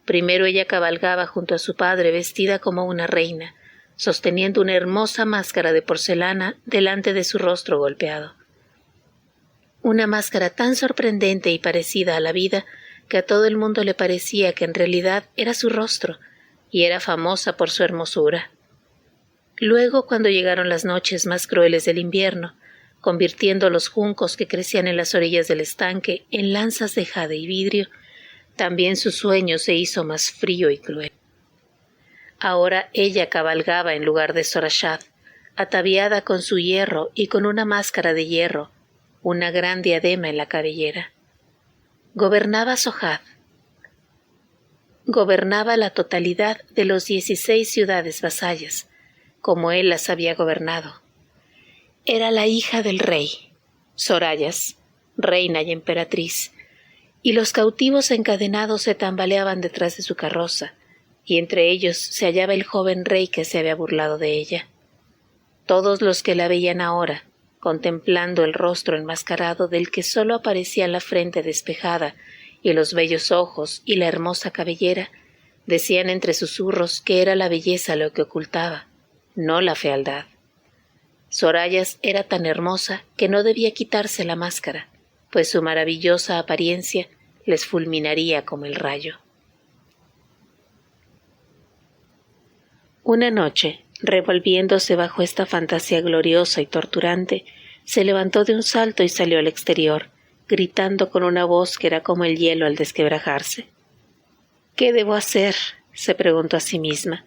A: Primero ella cabalgaba junto a su padre vestida como una reina, sosteniendo una hermosa máscara de porcelana delante de su rostro golpeado. Una máscara tan sorprendente y parecida a la vida que a todo el mundo le parecía que en realidad era su rostro, y era famosa por su hermosura. Luego, cuando llegaron las noches más crueles del invierno, convirtiendo los juncos que crecían en las orillas del estanque en lanzas de jade y vidrio, también su sueño se hizo más frío y cruel. Ahora ella cabalgaba en lugar de Sorashad, ataviada con su hierro y con una máscara de hierro, una gran diadema en la cabellera. Gobernaba Sohad. Gobernaba la totalidad de los 16 ciudades vasallas, como él las había gobernado. Era la hija del rey, Sorayas, reina y emperatriz, y los cautivos encadenados se tambaleaban detrás de su carroza, y entre ellos se hallaba el joven rey que se había burlado de ella. Todos los que la veían ahora, contemplando el rostro enmascarado del que sólo aparecía la frente despejada y los bellos ojos y la hermosa cabellera, decían entre susurros que era la belleza lo que ocultaba, no la fealdad. Sorayas era tan hermosa que no debía quitarse la máscara, pues su maravillosa apariencia les fulminaría como el rayo. Una noche, revolviéndose bajo esta fantasía gloriosa y torturante, Se levantó de un salto y salió al exterior, gritando con una voz que era como el hielo al desquebrajarse. «¿Qué debo hacer?», se preguntó a sí misma,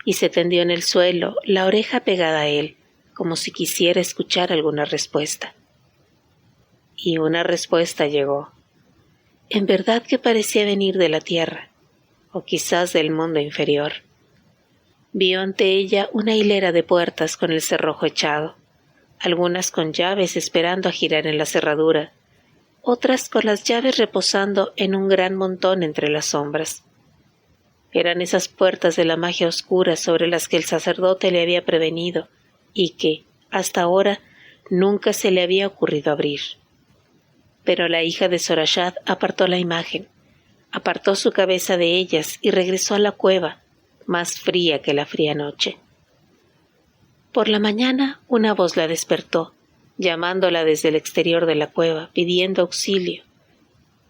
A: y se tendió en el suelo, la oreja pegada a él, como si quisiera escuchar alguna respuesta. Y una respuesta llegó. En verdad que parecía venir de la tierra, o quizás del mundo inferior. Vio ante ella una hilera de puertas con el cerrojo echado, algunas con llaves esperando a girar en la cerradura, otras con las llaves reposando en un gran montón entre las sombras. Eran esas puertas de la magia oscura sobre las que el sacerdote le había prevenido y que, hasta ahora, nunca se le había ocurrido abrir. Pero la hija de Sorashad apartó la imagen, apartó su cabeza de ellas y regresó a la cueva, más fría que la fría noche. Por la mañana una voz la despertó, llamándola desde el exterior de la cueva, pidiendo auxilio.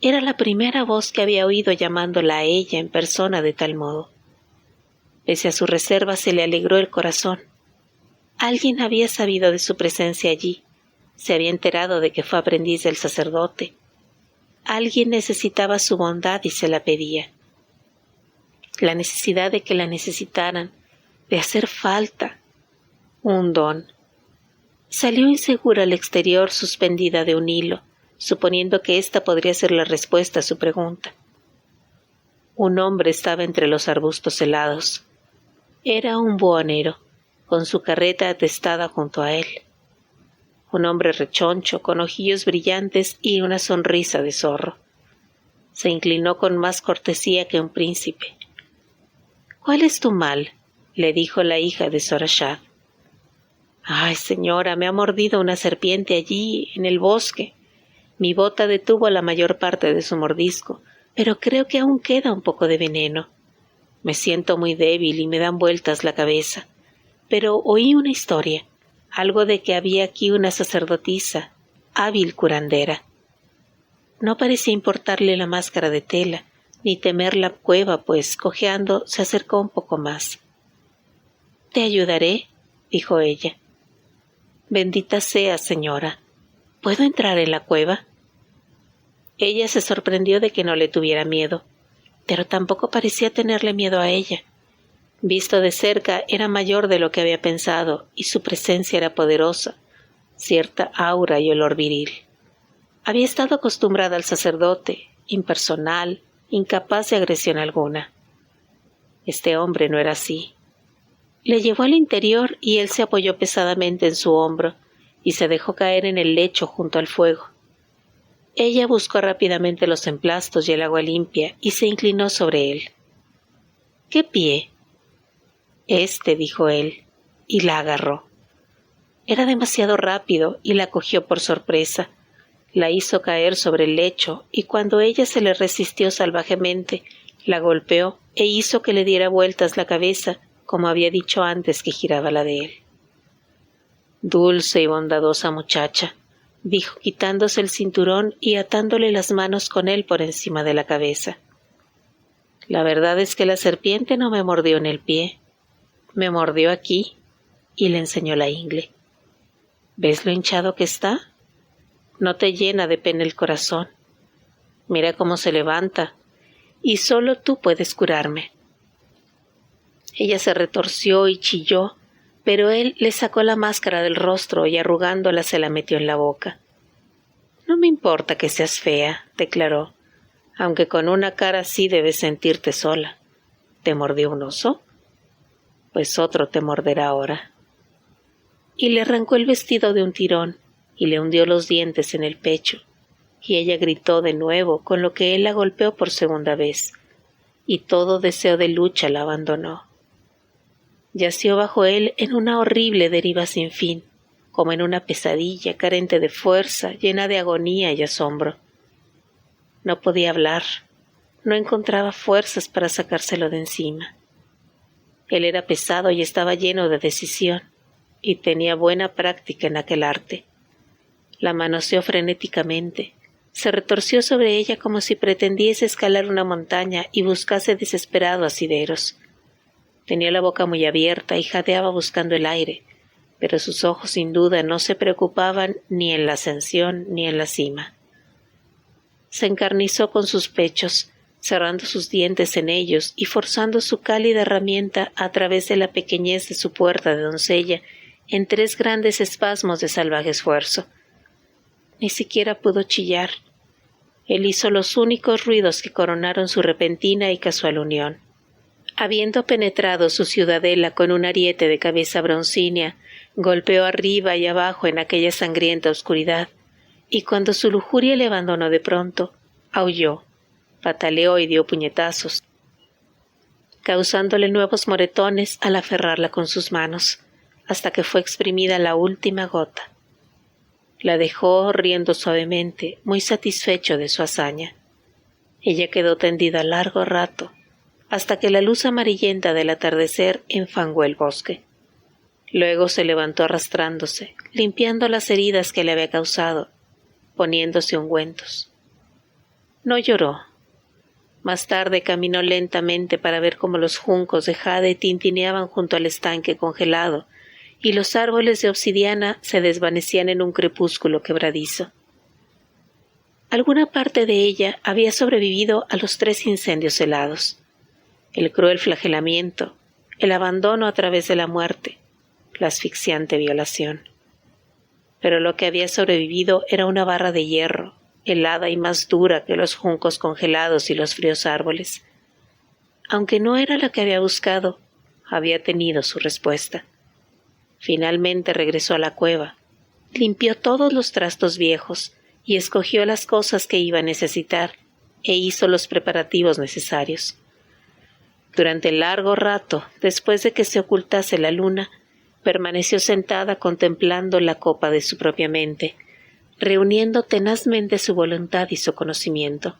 A: Era la primera voz que había oído llamándola a ella en persona de tal modo. Pese a su reserva se le alegró el corazón. Alguien había sabido de su presencia allí, se había enterado de que fue aprendiz del sacerdote. Alguien necesitaba su bondad y se la pedía. La necesidad de que la necesitaran, de hacer falta, un don. Salió insegura al exterior suspendida de un hilo, suponiendo que ésta podría ser la respuesta a su pregunta. Un hombre estaba entre los arbustos helados. Era un buhonero, con su carreta atestada junto a él. Un hombre rechoncho, con ojillos brillantes y una sonrisa de zorro. Se inclinó con más cortesía que un príncipe. «¿Cuál es tu mal?», le dijo la hija de Sorashad. «Ay, señora, me ha mordido una serpiente allí, en el bosque. Mi bota detuvo la mayor parte de su mordisco, pero creo que aún queda un poco de veneno. Me siento muy débil y me dan vueltas la cabeza. Pero oí una historia, algo de que había aquí una sacerdotisa, hábil curandera». No parecía importarle la máscara de tela, ni temer la cueva, pues, cojeando, se acercó un poco más. «Te ayudaré», dijo ella. «Bendita seas, señora. ¿Puedo entrar en la cueva?». Ella se sorprendió de que no le tuviera miedo, pero tampoco parecía tenerle miedo a ella. Visto de cerca, era mayor de lo que había pensado, y su presencia era poderosa, cierta aura y olor viril. Había estado acostumbrada al sacerdote, impersonal, incapaz de agresión alguna. Este hombre no era así. Le llevó al interior y él se apoyó pesadamente en su hombro y se dejó caer en el lecho junto al fuego. Ella buscó rápidamente los emplastos y el agua limpia y se inclinó sobre él. «¿Qué pie?». «Este», dijo él, y la agarró. Era demasiado rápido y la cogió por sorpresa. La hizo caer sobre el lecho y cuando ella se le resistió salvajemente, la golpeó e hizo que le diera vueltas la cabeza, como había dicho antes que giraba la de él. «Dulce y bondadosa muchacha», dijo quitándose el cinturón y atándole las manos con él por encima de la cabeza. «La verdad es que la serpiente no me mordió en el pie. Me mordió aquí», y le enseñó la ingle. «¿Ves lo hinchado que está? ¿No te llena de pena el corazón? Mira cómo se levanta, y solo tú puedes curarme». Ella se retorció y chilló, pero él le sacó la máscara del rostro y arrugándola se la metió en la boca. «No me importa que seas fea», declaró, «aunque con una cara así debes sentirte sola. ¿Te mordió un oso? Pues otro te morderá ahora». Y le arrancó el vestido de un tirón y le hundió los dientes en el pecho, y ella gritó de nuevo, con lo que él la golpeó por segunda vez, y todo deseo de lucha la abandonó. Yació bajo él en una horrible deriva sin fin, como en una pesadilla carente de fuerza, llena de agonía y asombro. No podía hablar, no encontraba fuerzas para sacárselo de encima. Él era pesado y estaba lleno de decisión, y tenía buena práctica en aquel arte. La manoseó frenéticamente, se retorció sobre ella como si pretendiese escalar una montaña y buscase desesperado asideros. Tenía la boca muy abierta y jadeaba buscando el aire, pero sus ojos sin duda no se preocupaban ni en la ascensión ni en la cima. Se encarnizó con sus pechos, cerrando sus dientes en ellos y forzando su cálida herramienta a través de la pequeñez de su puerta de doncella en 3 grandes espasmos de salvaje esfuerzo. Ni siquiera pudo chillar. Él hizo los únicos ruidos que coronaron su repentina y casual unión. Habiendo penetrado su ciudadela con un ariete de cabeza broncínea, golpeó arriba y abajo en aquella sangrienta oscuridad, y cuando su lujuria le abandonó de pronto, aulló, pataleó y dio puñetazos, causándole nuevos moretones al aferrarla con sus manos, hasta que fue exprimida la última gota. La dejó riendo suavemente, muy satisfecho de su hazaña. Ella quedó tendida largo rato, hasta que la luz amarillenta del atardecer enfangó el bosque. Luego se levantó arrastrándose, limpiando las heridas que le había causado, poniéndose ungüentos. No lloró. Más tarde caminó lentamente para ver cómo los juncos de jade tintineaban junto al estanque congelado y los árboles de obsidiana se desvanecían en un crepúsculo quebradizo. Alguna parte de ella había sobrevivido a los 3 incendios helados. El cruel flagelamiento, el abandono a través de la muerte, la asfixiante violación. Pero lo que había sobrevivido era una barra de hierro, helada y más dura que los juncos congelados y los fríos árboles. Aunque no era la que había buscado, había tenido su respuesta. Finalmente regresó a la cueva, limpió todos los trastos viejos y escogió las cosas que iba a necesitar e hizo los preparativos necesarios. Durante largo rato, después de que se ocultase la luna, permaneció sentada contemplando la copa de su propia mente, reuniendo tenazmente su voluntad y su conocimiento.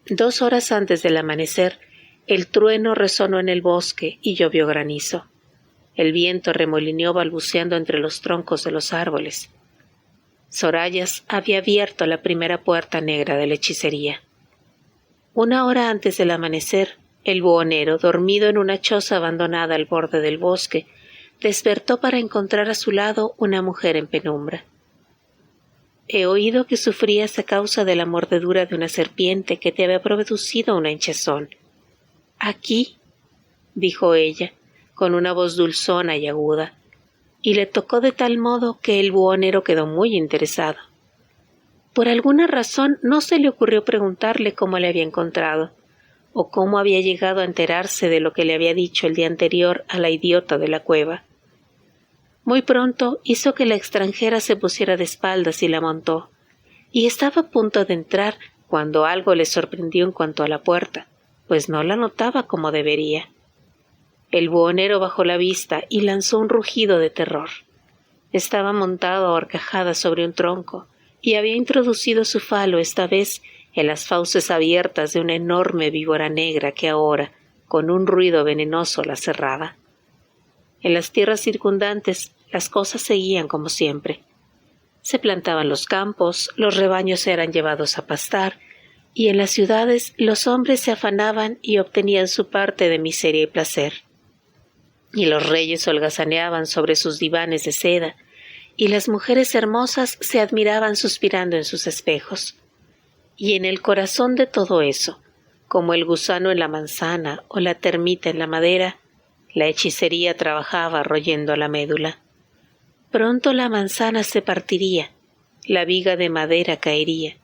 A: 2 horas antes del amanecer, el trueno resonó en el bosque y llovió granizo. El viento remolineó balbuceando entre los troncos de los árboles. Sorayas había abierto la primera puerta negra de la hechicería. 1 hora antes del amanecer, el buhonero, dormido en una choza abandonada al borde del bosque, despertó para encontrar a su lado una mujer en penumbra. He oído que sufrías a causa de la mordedura de una serpiente que te había producido una hinchazón. Aquí, dijo ella, con una voz dulzona y aguda, y le tocó de tal modo que el buhonero quedó muy interesado. Por alguna razón no se le ocurrió preguntarle cómo le había encontrado, o cómo había llegado a enterarse de lo que le había dicho el día anterior a la idiota de la cueva. Muy pronto hizo que la extranjera se pusiera de espaldas y la montó, y estaba a punto de entrar cuando algo le sorprendió en cuanto a la puerta, pues no la notaba como debería. El buhonero bajó la vista y lanzó un rugido de terror. Estaba montado a horcajadas sobre un tronco y había introducido su falo esta vez en las fauces abiertas de una enorme víbora negra que ahora, con un ruido venenoso, la cerraba. En las tierras circundantes las cosas seguían como siempre. Se plantaban los campos, los rebaños eran llevados a pastar, y en las ciudades los hombres se afanaban y obtenían su parte de miseria y placer. Y los reyes holgazaneaban sobre sus divanes de seda, y las mujeres hermosas se admiraban suspirando en sus espejos. Y en el corazón de todo eso, como el gusano en la manzana o la termita en la madera, la hechicería trabajaba royendo la médula. Pronto la manzana se partiría, la viga de madera caería,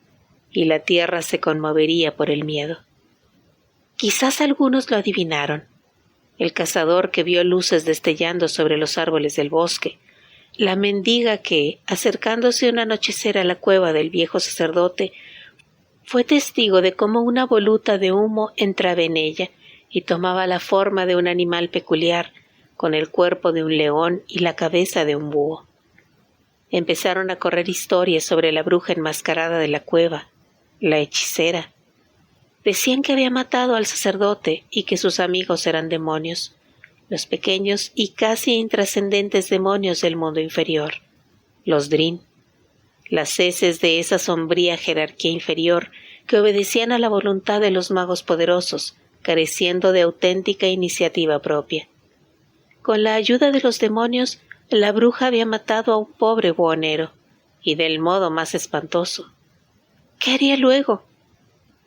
A: y la tierra se conmovería por el miedo. Quizás algunos lo adivinaron. El cazador que vio luces destellando sobre los árboles del bosque, la mendiga que, acercándose una anochecer a la cueva del viejo sacerdote, fue testigo de cómo una voluta de humo entraba en ella y tomaba la forma de un animal peculiar, con el cuerpo de un león y la cabeza de un búho. Empezaron a correr historias sobre la bruja enmascarada de la cueva, la hechicera. Decían que había matado al sacerdote y que sus amigos eran demonios, los pequeños y casi intrascendentes demonios del mundo inferior, los Drin, las heces de esa sombría jerarquía inferior que obedecían a la voluntad de los magos poderosos, careciendo de auténtica iniciativa propia. Con la ayuda de los demonios La bruja había matado a un pobre buhonero, y del modo más espantoso. ¿Qué haría luego?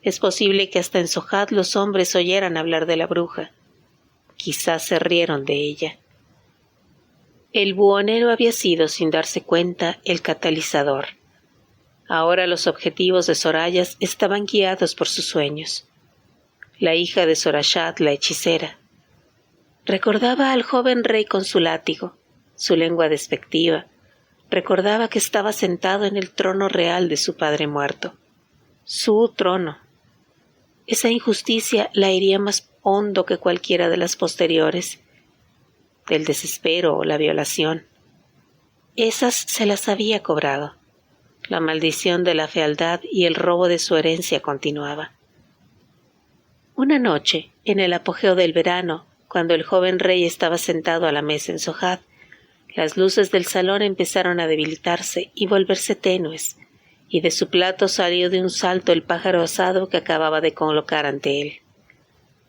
A: Es posible que hasta en Sohad los hombres oyeran hablar de la bruja. Quizás se rieron de ella. El buhonero había sido, sin darse cuenta, el catalizador. Ahora los objetivos de Sorayas estaban guiados por sus sueños. La hija de Sorashat, la hechicera. Recordaba al joven rey con su látigo, su lengua despectiva. Recordaba que estaba sentado en el trono real de su padre muerto. Su trono. Esa injusticia la hería más hondo que cualquiera de las posteriores. El desespero o la violación. Esas se las había cobrado. La maldición de la fealdad y el robo de su herencia continuaba. Una noche, en el apogeo del verano, cuando el joven rey estaba sentado a la mesa en Sohad, las luces del salón empezaron a debilitarse y volverse tenues, y de su plato salió de un salto el pájaro asado que acababa de colocar ante él.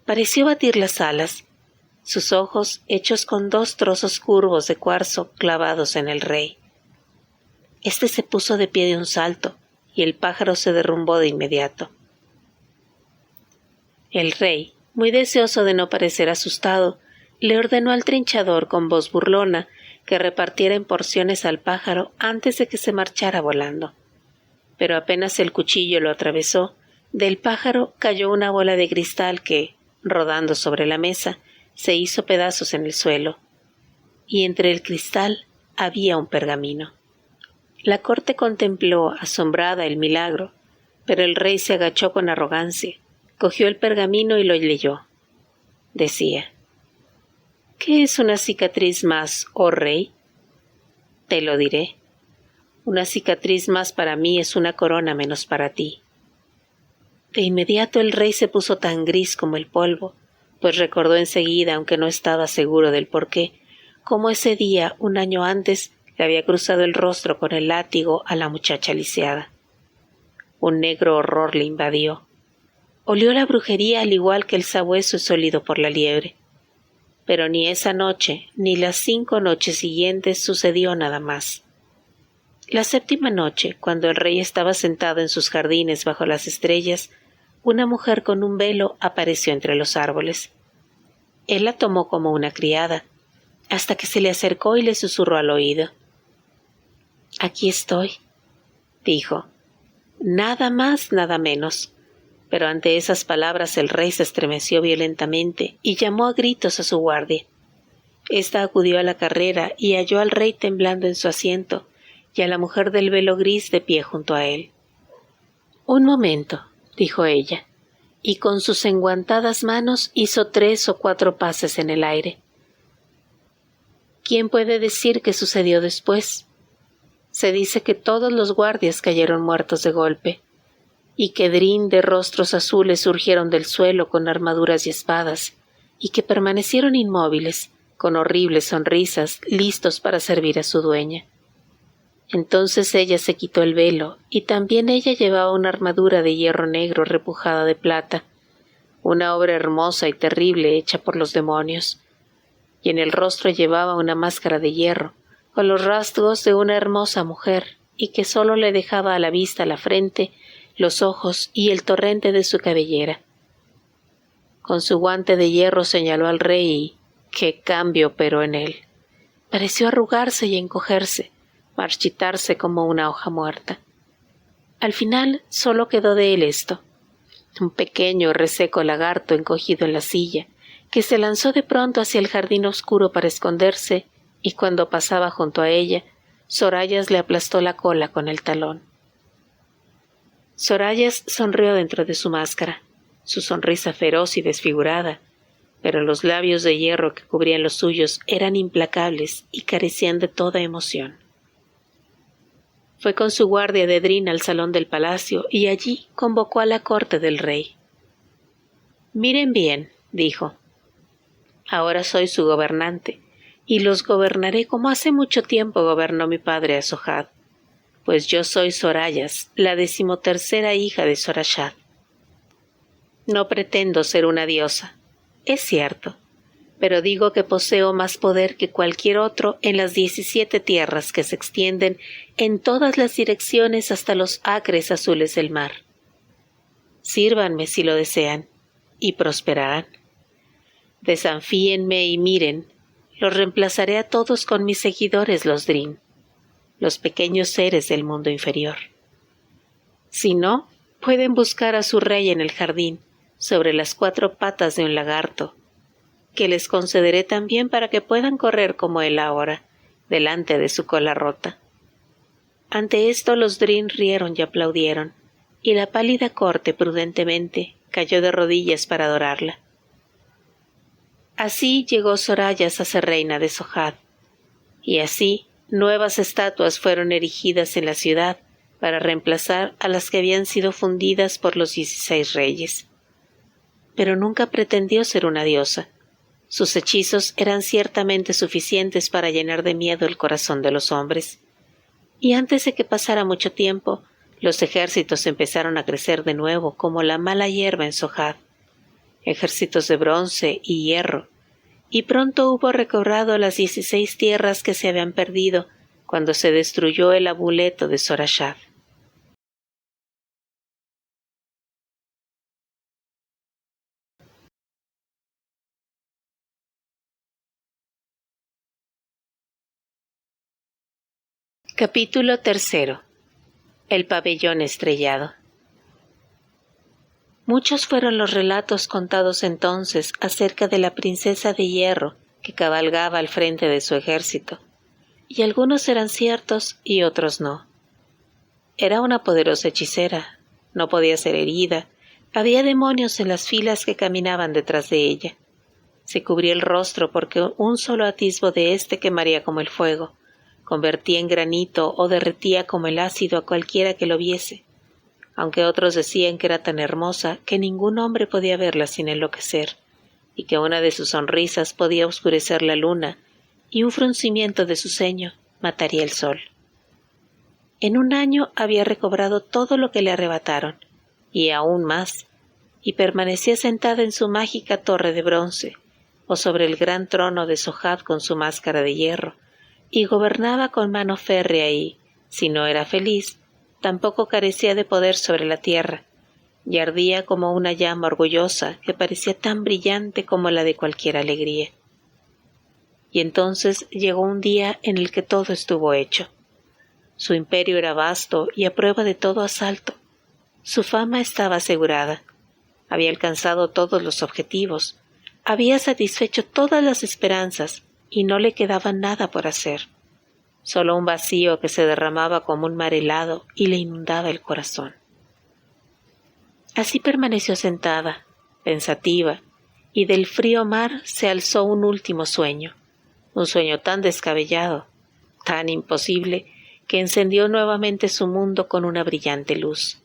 A: Pareció batir las alas, sus ojos hechos con 2 trozos curvos de cuarzo clavados en el rey. Este se puso de pie de un salto, y el pájaro se derrumbó de inmediato. El rey, muy deseoso de no parecer asustado, le ordenó al trinchador con voz burlona que repartiera en porciones al pájaro antes de que se marchara volando. Pero apenas el cuchillo lo atravesó, del pájaro cayó una bola de cristal que, rodando sobre la mesa, se hizo pedazos en el suelo. Y entre el cristal había un pergamino. La corte contempló, asombrada, el milagro, pero el rey se agachó con arrogancia, cogió el pergamino y lo leyó. Decía: ¿Qué es una cicatriz más, oh rey? Te lo diré. Una cicatriz más para mí es una corona menos para ti. De inmediato el rey se puso tan gris como el polvo, pues recordó enseguida, aunque no estaba seguro del porqué, cómo ese día, un año antes, le había cruzado el rostro con el látigo a la muchacha lisiada. Un negro horror le invadió. Olió la brujería al igual que el sabueso es olido por la liebre. Pero ni esa noche, ni las 5 noches siguientes sucedió nada más. La 7ª noche, cuando el rey estaba sentado en sus jardines bajo las estrellas, una mujer con un velo apareció entre los árboles. Él la tomó como una criada, hasta que se le acercó y le susurró al oído. «Aquí estoy», dijo. Nada más, nada menos. Pero ante esas palabras el rey se estremeció violentamente y llamó a gritos a su guardia. Esta acudió a la carrera y halló al rey temblando en su asiento y a la mujer del velo gris de pie junto a él. «Un momento», dijo ella, y con sus enguantadas manos hizo 3 o 4 pases en el aire. ¿Quién puede decir qué sucedió después? Se dice que todos los guardias cayeron muertos de golpe, y que Drin de rostros azules surgieron del suelo con armaduras y espadas, y que permanecieron inmóviles, con horribles sonrisas, listos para servir a su dueña. Entonces ella se quitó el velo, y también ella llevaba una armadura de hierro negro repujada de plata, una obra hermosa y terrible hecha por los demonios, y en el rostro llevaba una máscara de hierro, con los rasgos de una hermosa mujer, y que sólo le dejaba a la vista la frente, los ojos y el torrente de su cabellera. Con su guante de hierro señaló al rey y ¡qué cambio operó en él! Pareció arrugarse y encogerse, marchitarse como una hoja muerta. Al final solo quedó de él esto: un pequeño reseco lagarto encogido en la silla, que se lanzó de pronto hacia el jardín oscuro para esconderse, y cuando pasaba junto a ella, Sorayas le aplastó la cola con el talón. Sorayas sonrió dentro de su máscara, su sonrisa feroz y desfigurada, pero los labios de hierro que cubrían los suyos eran implacables y carecían de toda emoción. Fue con su guardia de Drin al salón del palacio y allí convocó a la corte del rey. «Miren bien», dijo. «Ahora soy su gobernante, y los gobernaré como hace mucho tiempo gobernó mi padre a Sohad, pues yo soy Sorayas, la 13ª hija de Sorashat. No pretendo ser una diosa, es cierto, pero digo que poseo más poder que cualquier otro en las 17 tierras que se extienden en todas las direcciones hasta los acres azules del mar. Sírvanme si lo desean, y prosperarán. Desafíenme y miren, los reemplazaré a todos con mis seguidores los Drin, los pequeños seres del mundo inferior. Si no, pueden buscar a su rey en el jardín, sobre las 4 patas de un lagarto, que les concederé también para que puedan correr como él ahora, delante de su cola rota. Ante esto los Drin rieron y aplaudieron, y la pálida corte prudentemente cayó de rodillas para adorarla. Así llegó Sorayas a ser reina de Sohad, y así nuevas estatuas fueron erigidas en la ciudad para reemplazar a las que habían sido fundidas por los 16 reyes. Pero nunca pretendió ser una diosa. Sus hechizos eran ciertamente suficientes para llenar de miedo el corazón de los hombres. Y antes de que pasara mucho tiempo, los ejércitos empezaron a crecer de nuevo como la mala hierba en Sohad, ejércitos de bronce y hierro, y pronto hubo recobrado las 16 tierras que se habían perdido cuando se destruyó el amuleto de Sorashad. Capítulo 3. El pabellón estrellado. Muchos fueron los relatos contados entonces acerca de la princesa de hierro que cabalgaba al frente de su ejército, y algunos eran ciertos y otros no. Era una poderosa hechicera, no podía ser herida, había demonios en las filas que caminaban detrás de ella. Se cubría el rostro porque un solo atisbo de éste quemaría como el fuego, convertía en granito o derretía como el ácido a cualquiera que lo viese, aunque otros decían que era tan hermosa que ningún hombre podía verla sin enloquecer, y que una de sus sonrisas podía oscurecer la luna, y un fruncimiento de su ceño mataría el sol. En un año había recobrado todo lo que le arrebataron, y aún más, y permanecía sentada en su mágica torre de bronce, o sobre el gran trono de Sohad con su máscara de hierro, y gobernaba con mano férrea y, si no era feliz, tampoco carecía de poder sobre la tierra, y ardía como una llama orgullosa que parecía tan brillante como la de cualquier alegría. Y entonces llegó un día en el que todo estuvo hecho. Su imperio era vasto y a prueba de todo asalto. Su fama estaba asegurada. Había alcanzado todos los objetivos, había satisfecho todas las esperanzas y no le quedaba nada por hacer. Solo un vacío que se derramaba como un mar helado y le inundaba el corazón. Así permaneció sentada, pensativa, y del frío mar se alzó un último sueño, un sueño tan descabellado, tan imposible, que encendió nuevamente su mundo con una brillante luz.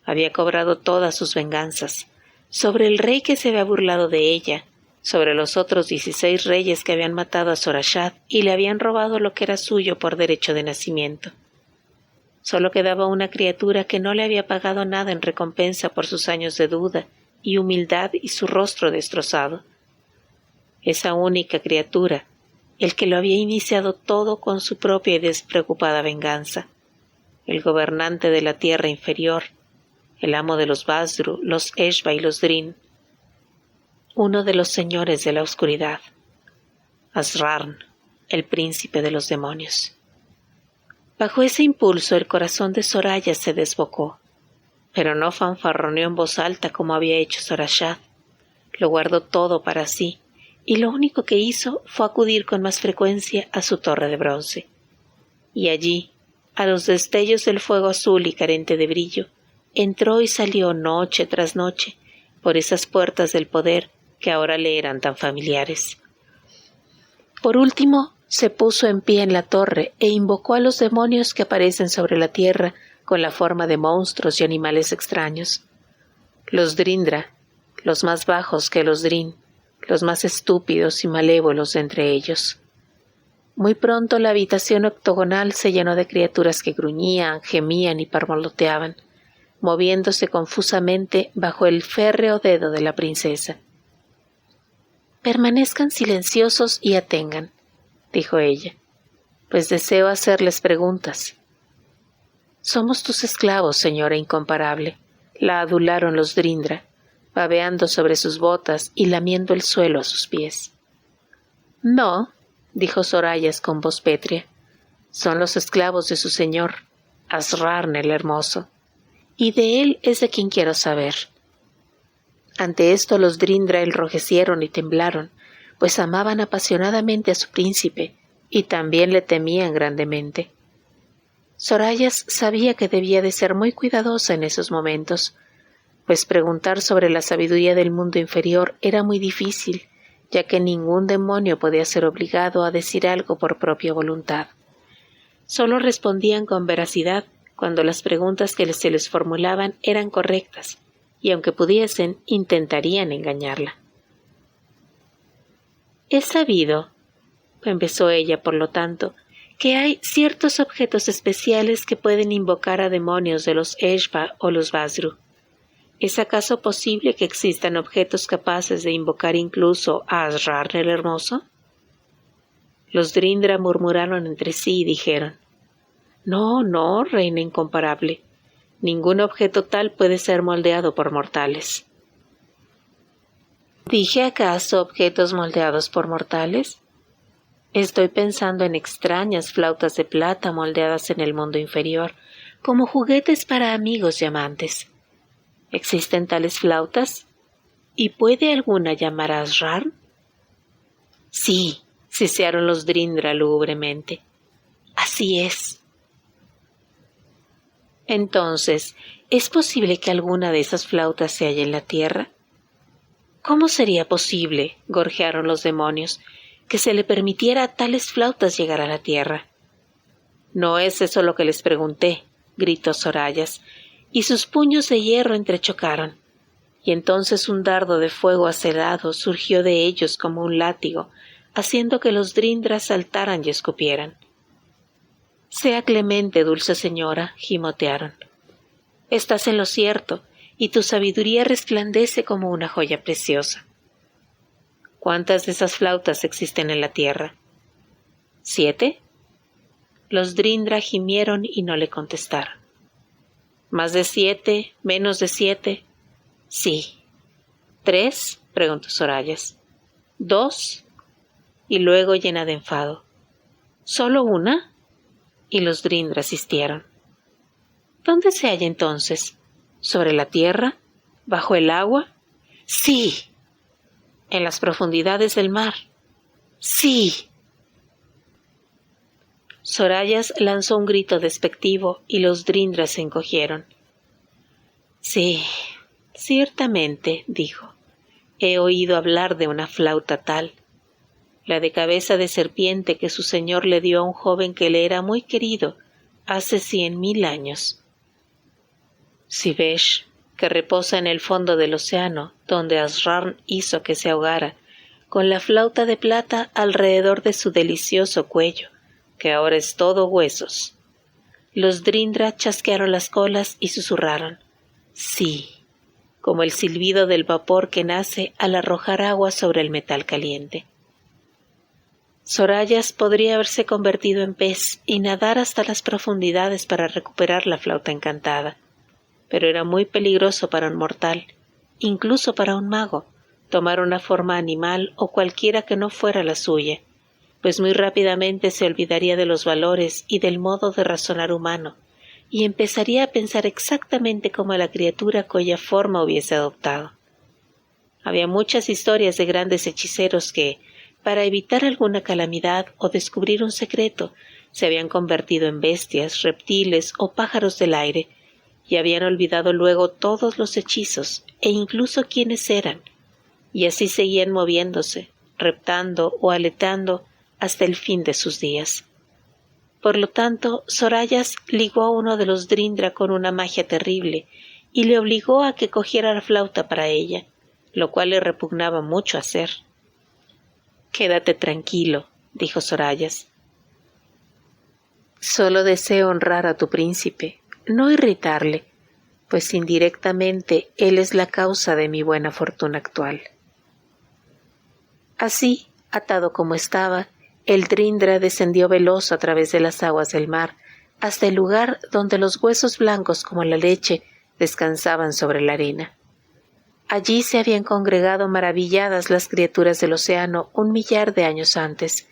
A: Había cobrado todas sus venganzas, sobre el rey que se había burlado de ella, sobre los otros 16 reyes que habían matado a Sorashad y le habían robado lo que era suyo por derecho de nacimiento. Solo quedaba una criatura que no le había pagado nada en recompensa por sus años de duda y humildad y su rostro destrozado. Esa única criatura, el que lo había iniciado todo con su propia y despreocupada venganza, el gobernante de la tierra inferior, el amo de los Basdru, los Eshba y los Drin, uno de los señores de la oscuridad, Asrarn, el príncipe de los demonios. Bajo ese impulso el corazón de Soraya se desbocó, pero no fanfarroneó en voz alta como había hecho Sorashad. Lo guardó todo para sí, y lo único que hizo fue acudir con más frecuencia a su torre de bronce. Y allí, a los destellos del fuego azul y carente de brillo, entró y salió noche tras noche por esas puertas del poder que ahora le eran tan familiares. Por último, se puso en pie en la torre e invocó a los demonios que aparecen sobre la tierra con la forma de monstruos y animales extraños. Los Drindra, los más bajos que los Drin, los más estúpidos y malévolos de entre ellos. Muy pronto la habitación octogonal se llenó de criaturas que gruñían, gemían y parmoloteaban, moviéndose confusamente bajo el férreo dedo de la princesa. Permanezcan silenciosos y atengan, dijo ella, pues deseo hacerles preguntas. Somos tus esclavos, señora incomparable, la adularon los Drindra, babeando sobre sus botas y lamiendo el suelo a sus pies. No, dijo Sorayas con voz pétrea, son los esclavos de su señor, Asrarn el Hermoso, y de él es de quien quiero saber. Ante esto los Drindra enrojecieron y temblaron, pues amaban apasionadamente a su príncipe y también le temían grandemente. Sorayas sabía que debía de ser muy cuidadosa en esos momentos, pues preguntar sobre la sabiduría del mundo inferior era muy difícil, ya que ningún demonio podía ser obligado a decir algo por propia voluntad. Solo respondían con veracidad cuando las preguntas que se les formulaban eran correctas, y aunque pudiesen, intentarían engañarla. «Es sabido», empezó ella por lo tanto, «que hay ciertos objetos especiales que pueden invocar a demonios de los Eshba o los Vasru. ¿Es acaso posible que existan objetos capaces de invocar incluso a Asrarn el Hermoso?» Los Drindra murmuraron entre sí y dijeron: «No, no, reina incomparable. Ningún objeto tal puede ser moldeado por mortales». ¿Dije acaso objetos moldeados por mortales? Estoy pensando en extrañas flautas de plata moldeadas en el mundo inferior, como juguetes para amigos y amantes. ¿Existen tales flautas? ¿Y puede alguna llamar a Asrarn? Sí, sisearon los Drindra lúgubremente. Así es. Entonces, ¿es posible que alguna de esas flautas se halle en la tierra? ¿Cómo sería posible, gorjearon los demonios, que se le permitiera a tales flautas llegar a la tierra? No es eso lo que les pregunté, gritó Sorayas, y sus puños de hierro entrechocaron, y entonces un dardo de fuego acerado surgió de ellos como un látigo, haciendo que los Drindras saltaran y escupieran. Sea clemente, dulce señora, gimotearon. Estás en lo cierto, y tu sabiduría resplandece como una joya preciosa. ¿Cuántas de esas flautas existen en la tierra? ¿7? Los Drindra gimieron y no le contestaron. ¿Más de 7? ¿Menos de 7? Sí. ¿3? Preguntó Sorayas. ¿2? Y luego llena de enfado. ¿Solo una? Y los Drindra asistieron. ¿Dónde se halla entonces? ¿Sobre la tierra? ¿Bajo el agua? Sí. ¿En las profundidades del mar? Sí. Sorayas lanzó un grito despectivo y los Drindras se encogieron. Sí, ciertamente, dijo, he oído hablar de una flauta tal, la de cabeza de serpiente que su señor le dio a un joven que le era muy querido hace 100.000 años. Sivesh, que reposa en el fondo del océano, donde Asrarn hizo que se ahogara, con la flauta de plata alrededor de su delicioso cuello, que ahora es todo huesos. Los Drindra chasquearon las colas y susurraron, sí, como el silbido del vapor que nace al arrojar agua sobre el metal caliente. Sorayas podría haberse convertido en pez y nadar hasta las profundidades para recuperar la flauta encantada, pero era muy peligroso para un mortal, incluso para un mago, tomar una forma animal o cualquiera que no fuera la suya, pues muy rápidamente se olvidaría de los valores y del modo de razonar humano, y empezaría a pensar exactamente como la criatura cuya forma hubiese adoptado. Había muchas historias de grandes hechiceros que, para evitar alguna calamidad o descubrir un secreto, se habían convertido en bestias, reptiles o pájaros del aire, y habían olvidado luego todos los hechizos e incluso quiénes eran, y así seguían moviéndose, reptando o aletando hasta el fin de sus días. Por lo tanto, Sorayas ligó a uno de los Drindra con una magia terrible y le obligó a que cogiera la flauta para ella, lo cual le repugnaba mucho hacer. «Quédate tranquilo», dijo Sorayas. «Solo deseo honrar a tu príncipe, no irritarle, pues indirectamente él es la causa de mi buena fortuna actual». Así, atado como estaba, el Drindra descendió veloz a través de las aguas del mar, hasta el lugar donde los huesos blancos como la leche descansaban sobre la arena. Allí se habían congregado maravilladas las criaturas del océano 1.000.000 de años antes,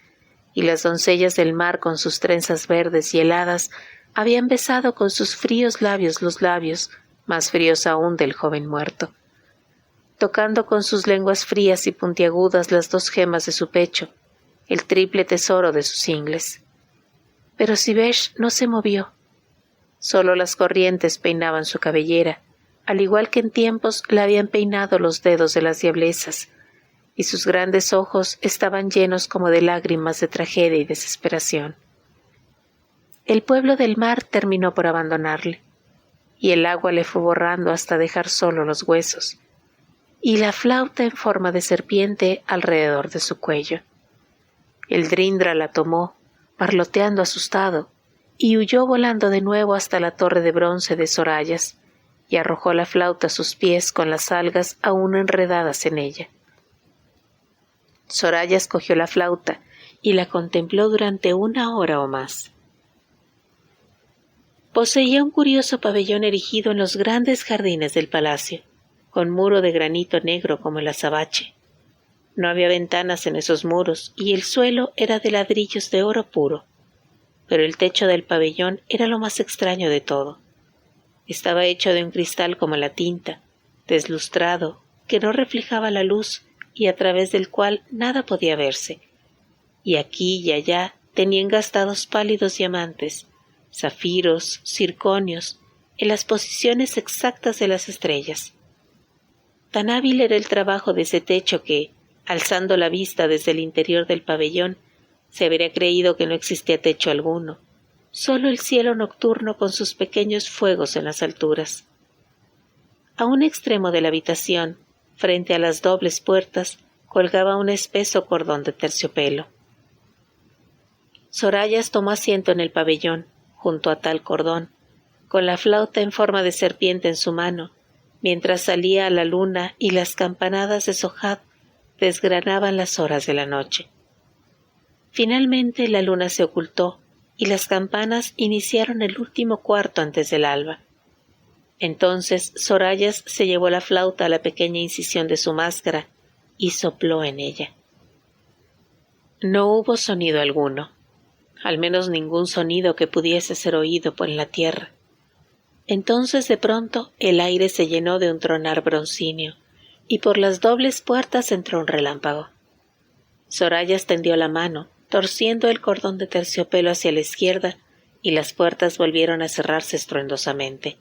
A: y las doncellas del mar con sus trenzas verdes y heladas habían besado con sus fríos labios los labios, más fríos aún del joven muerto, tocando con sus lenguas frías y puntiagudas las 2 gemas de su pecho, el triple tesoro de sus ingles. Pero Sivesh no se movió. Solo las corrientes peinaban su cabellera, al igual que en tiempos la habían peinado los dedos de las diablezas, y sus grandes ojos estaban llenos como de lágrimas de tragedia y desesperación. El pueblo del mar terminó por abandonarle, y el agua le fue borrando hasta dejar solo los huesos, y la flauta en forma de serpiente alrededor de su cuello. El Drindra la tomó, parloteando asustado, y huyó volando de nuevo hasta la torre de bronce de Sorayas, y arrojó la flauta a sus pies con las algas aún enredadas en ella. Sorayas cogió la flauta y la contempló durante 1 hora o más. Poseía un curioso pabellón erigido en los grandes jardines del palacio, con muro de granito negro como el azabache. No había ventanas en esos muros y el suelo era de ladrillos de oro puro, pero el techo del pabellón era lo más extraño de todo. Estaba hecho de un cristal como la tinta, deslustrado, que no reflejaba la luz y a través del cual nada podía verse, y aquí y allá tenía engastados pálidos diamantes, zafiros, circonios, en las posiciones exactas de las estrellas. Tan hábil era el trabajo de ese techo que, alzando la vista desde el interior del pabellón, se habría creído que no existía techo alguno, solo el cielo nocturno con sus pequeños fuegos en las alturas. A un extremo de la habitación, frente a las dobles puertas, colgaba un espeso cordón de terciopelo. Sorayas tomó asiento en el pabellón, junto a tal cordón, con la flauta en forma de serpiente en su mano, mientras salía a la luna y las campanadas de Sohad desgranaban las horas de la noche. Finalmente la luna se ocultó y las campanas iniciaron el último cuarto antes del alba. Entonces Sorayas se llevó la flauta a la pequeña incisión de su máscara y sopló en ella. No hubo sonido alguno, al menos ningún sonido que pudiese ser oído por la tierra. Entonces de pronto el aire se llenó de un tronar broncíneo y por las dobles puertas entró un relámpago. Sorayas tendió la mano, torciendo el cordón de terciopelo hacia la izquierda, y las puertas volvieron a cerrarse estruendosamente.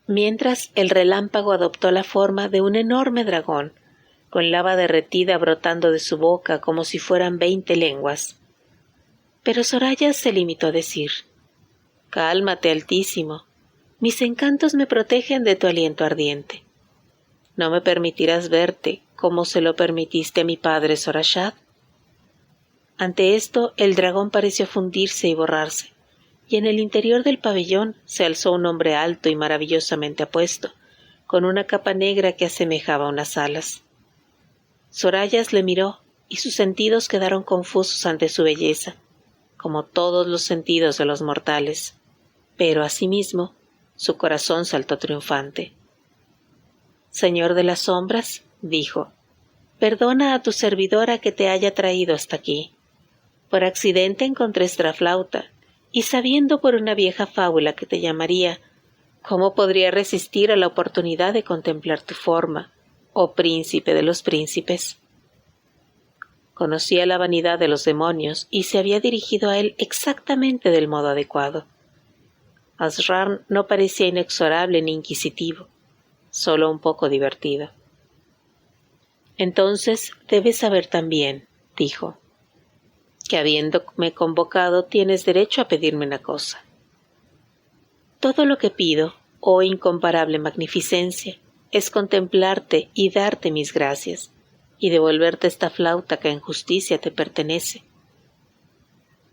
A: Mientras el relámpago adoptó la forma de un enorme dragón, con lava derretida brotando de su boca como si fueran 20 lenguas. Pero Sorayas se limitó a decir: «Cálmate, Altísimo. Mis encantos me protegen de tu aliento ardiente. ¿No me permitirás verte como se lo permitiste a mi padre Sorashad?» Ante esto, el dragón pareció fundirse y borrarse, y en el interior del pabellón se alzó un hombre alto y maravillosamente apuesto, con una capa negra que asemejaba unas alas. Sorayas le miró, y sus sentidos quedaron confusos ante su belleza, como todos los sentidos de los mortales, pero asimismo su corazón saltó triunfante. «Señor de las sombras», dijo, «perdona a tu servidora que te haya traído hasta aquí. Por accidente encontré esta flauta, y sabiendo por una vieja fábula que te llamaría, ¿cómo podría resistir a la oportunidad de contemplar tu forma, oh príncipe de los príncipes?» Conocía la vanidad de los demonios y se había dirigido a él exactamente del modo adecuado. Asrar no parecía inexorable ni inquisitivo, solo un poco divertido. «Entonces debes saber también», dijo, «que habiéndome convocado tienes derecho a pedirme una cosa. Todo lo que pido, oh incomparable magnificencia, es contemplarte y darte mis gracias, y devolverte esta flauta que en justicia te pertenece».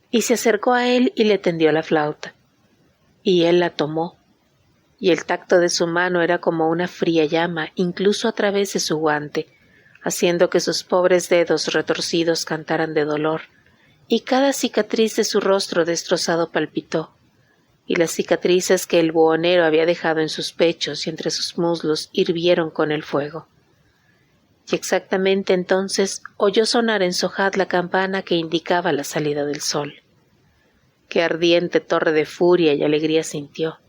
A: Y se acercó a él y le tendió la flauta, y él la tomó, y el tacto de su mano era como una fría llama incluso a través de su guante, haciendo que sus pobres dedos retorcidos cantaran de dolor, y cada cicatriz de su rostro destrozado palpitó, y las cicatrices que el buhonero había dejado en sus pechos y entre sus muslos hirvieron con el fuego. Y exactamente entonces oyó sonar en Sohad la campana que indicaba la salida del sol. Qué ardiente torre de furia y alegría sintió.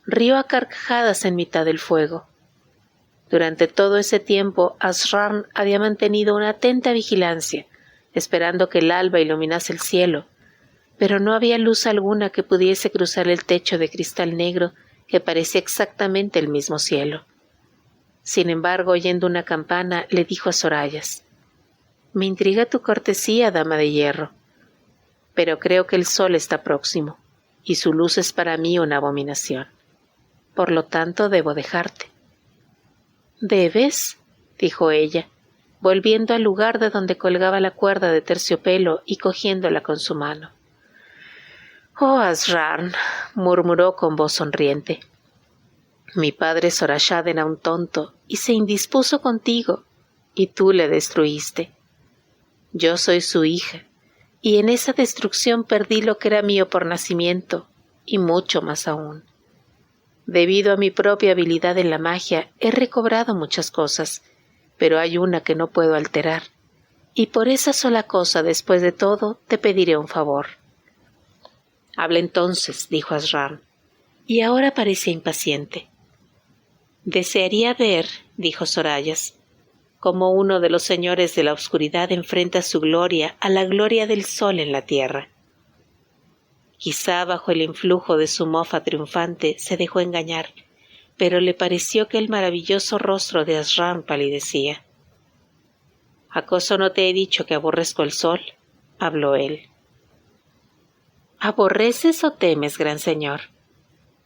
A: Rió a carcajadas en mitad del fuego. Durante todo ese tiempo Asran había mantenido una atenta vigilancia, esperando que el alba iluminase el cielo, pero no había luz alguna que pudiese cruzar el techo de cristal negro que parecía exactamente el mismo cielo. Sin embargo, oyendo una campana, le dijo a Sorayas: «Me intriga tu cortesía, dama de hierro, pero creo que el sol está próximo, y su luz es para mí una abominación. Por lo tanto, debo dejarte». «¿Debes?», dijo ella, volviendo al lugar de donde colgaba la cuerda de terciopelo y cogiéndola con su mano. «Oh, Asran», murmuró con voz sonriente, «mi padre Sorashad era un tonto y se indispuso contigo, y tú le destruiste. Yo soy su hija, y en esa destrucción perdí lo que era mío por nacimiento, y mucho más aún. Debido a mi propia habilidad en la magia, he recobrado muchas cosas, pero hay una que no puedo alterar, y por esa sola cosa, después de todo, te pediré un favor». «Habla entonces», dijo Asran, y ahora parecía impaciente. «Desearía ver», dijo Sorayas, «cómo uno de los señores de la oscuridad enfrenta su gloria a la gloria del sol en la tierra». Quizá bajo el influjo de su mofa triunfante se dejó engañar, pero le pareció que el maravilloso rostro de Asran palidecía. «¿Acaso no te he dicho que aborrezco el sol?», habló él. «¿Aborreces o temes, gran señor?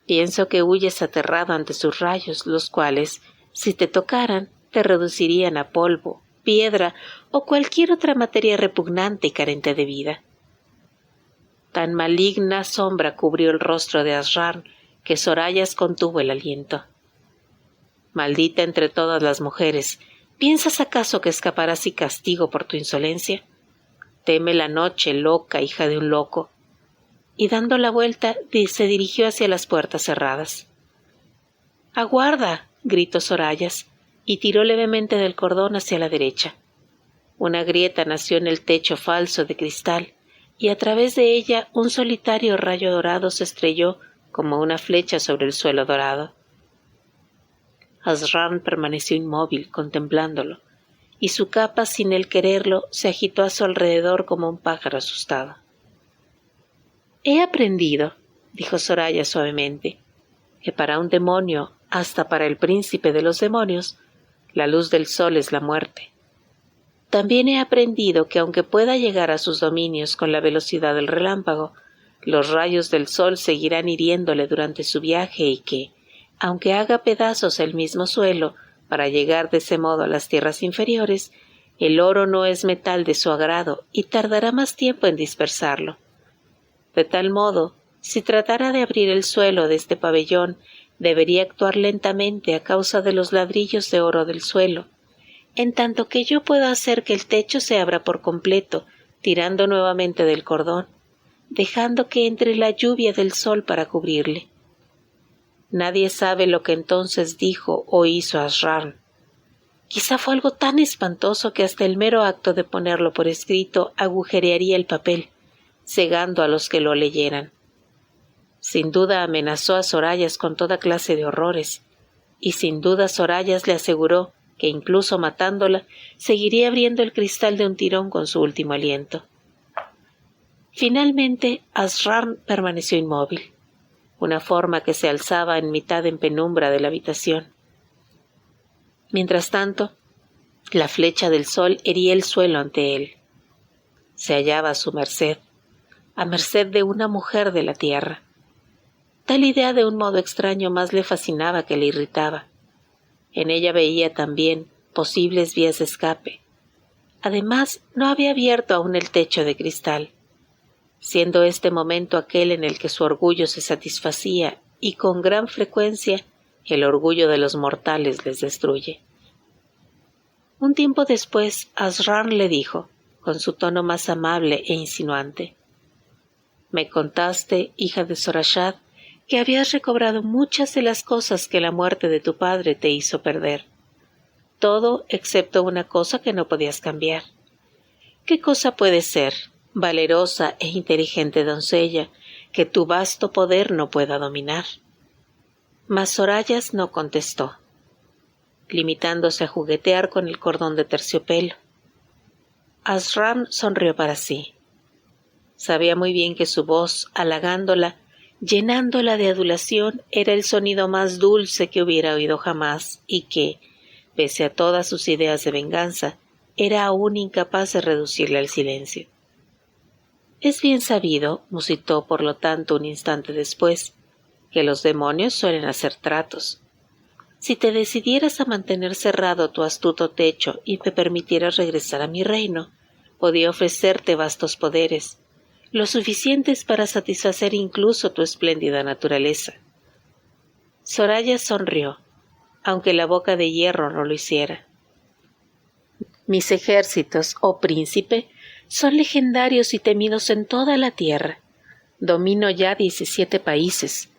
A: Pienso que huyes aterrado ante sus rayos, los cuales, si te tocaran, te reducirían a polvo, piedra o cualquier otra materia repugnante y carente de vida». Tan maligna sombra cubrió el rostro de Asran que Sorayas contuvo el aliento. «Maldita entre todas las mujeres, ¿piensas acaso que escaparás sin castigo por tu insolencia? Teme la noche, loca, hija de un loco». Y dando la vuelta se dirigió hacia las puertas cerradas. «¡Aguarda!», gritó Sorayas, y tiró levemente del cordón hacia la derecha. Una grieta nació en el techo falso de cristal, y a través de ella un solitario rayo dorado se estrelló como una flecha sobre el suelo dorado. Asran permaneció inmóvil, contemplándolo, y su capa, sin él quererlo, se agitó a su alrededor como un pájaro asustado. «He aprendido», dijo Soraya suavemente, «que para un demonio, hasta para el príncipe de los demonios, la luz del sol es la muerte. También he aprendido que aunque pueda llegar a sus dominios con la velocidad del relámpago, los rayos del sol seguirán hiriéndole durante su viaje y que, aunque haga pedazos el mismo suelo para llegar de ese modo a las tierras inferiores, el oro no es metal de su agrado y tardará más tiempo en dispersarlo. De tal modo, si tratara de abrir el suelo de este pabellón, debería actuar lentamente a causa de los ladrillos de oro del suelo, en tanto que yo puedo hacer que el techo se abra por completo, tirando nuevamente del cordón, dejando que entre la lluvia del sol para cubrirle». Nadie sabe lo que entonces dijo o hizo Asran. Quizá fue algo tan espantoso que hasta el mero acto de ponerlo por escrito agujerearía el papel, cegando a los que lo leyeran. Sin duda amenazó a Sorayas con toda clase de horrores, y sin duda Sorayas le aseguró que incluso matándola, seguiría abriendo el cristal de un tirón con su último aliento. Finalmente, Asran permaneció inmóvil, una forma que se alzaba en mitad en penumbra de la habitación. Mientras tanto, la flecha del sol hería el suelo ante él. Se hallaba a su merced, a merced de una mujer de la tierra. Tal idea de un modo extraño más le fascinaba que le irritaba. En ella veía también posibles vías de escape. Además, no había abierto aún el techo de cristal, siendo este momento aquel en el que su orgullo se satisfacía y con gran frecuencia el orgullo de los mortales les destruye. Un tiempo después, Asrar le dijo, con su tono más amable e insinuante: «Me contaste, hija de Sorashad, que habías recobrado muchas de las cosas que la muerte de tu padre te hizo perder. Todo excepto una cosa que no podías cambiar. ¿Qué cosa puede ser, valerosa e inteligente doncella, que tu vasto poder no pueda dominar?» Mas Sorayas no contestó, limitándose a juguetear con el cordón de terciopelo. Asrar sonrió para sí. Sabía muy bien que su voz, halagándola, llenándola de adulación, era el sonido más dulce que hubiera oído jamás, y que, pese a todas sus ideas de venganza, era aún incapaz de reducirle al silencio. Es bien sabido, musitó por lo tanto un instante después, que los demonios suelen hacer tratos. Si te decidieras a mantener cerrado tu astuto techo y me permitieras regresar a mi reino, podía ofrecerte vastos poderes, lo suficientes para satisfacer incluso tu espléndida naturaleza. Soraya sonrió, aunque la boca de hierro no lo hiciera. Mis ejércitos, oh príncipe, son legendarios y temidos en toda la tierra. Domino ya 17 países.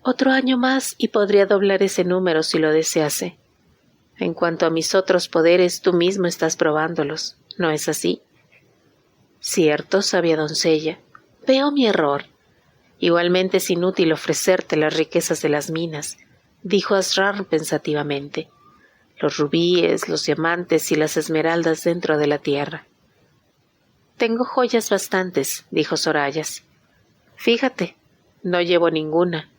A: Otro año más y podría doblar ese número si lo desease. En cuanto a mis otros poderes, tú mismo estás probándolos, ¿no es así? Cierto, sabia doncella. Veo mi error. Igualmente es inútil ofrecerte las riquezas de las minas, dijo Asrar pensativamente. Los rubíes, los diamantes y las esmeraldas dentro de la tierra. Tengo joyas bastantes, dijo Sorayas. Fíjate, no llevo ninguna,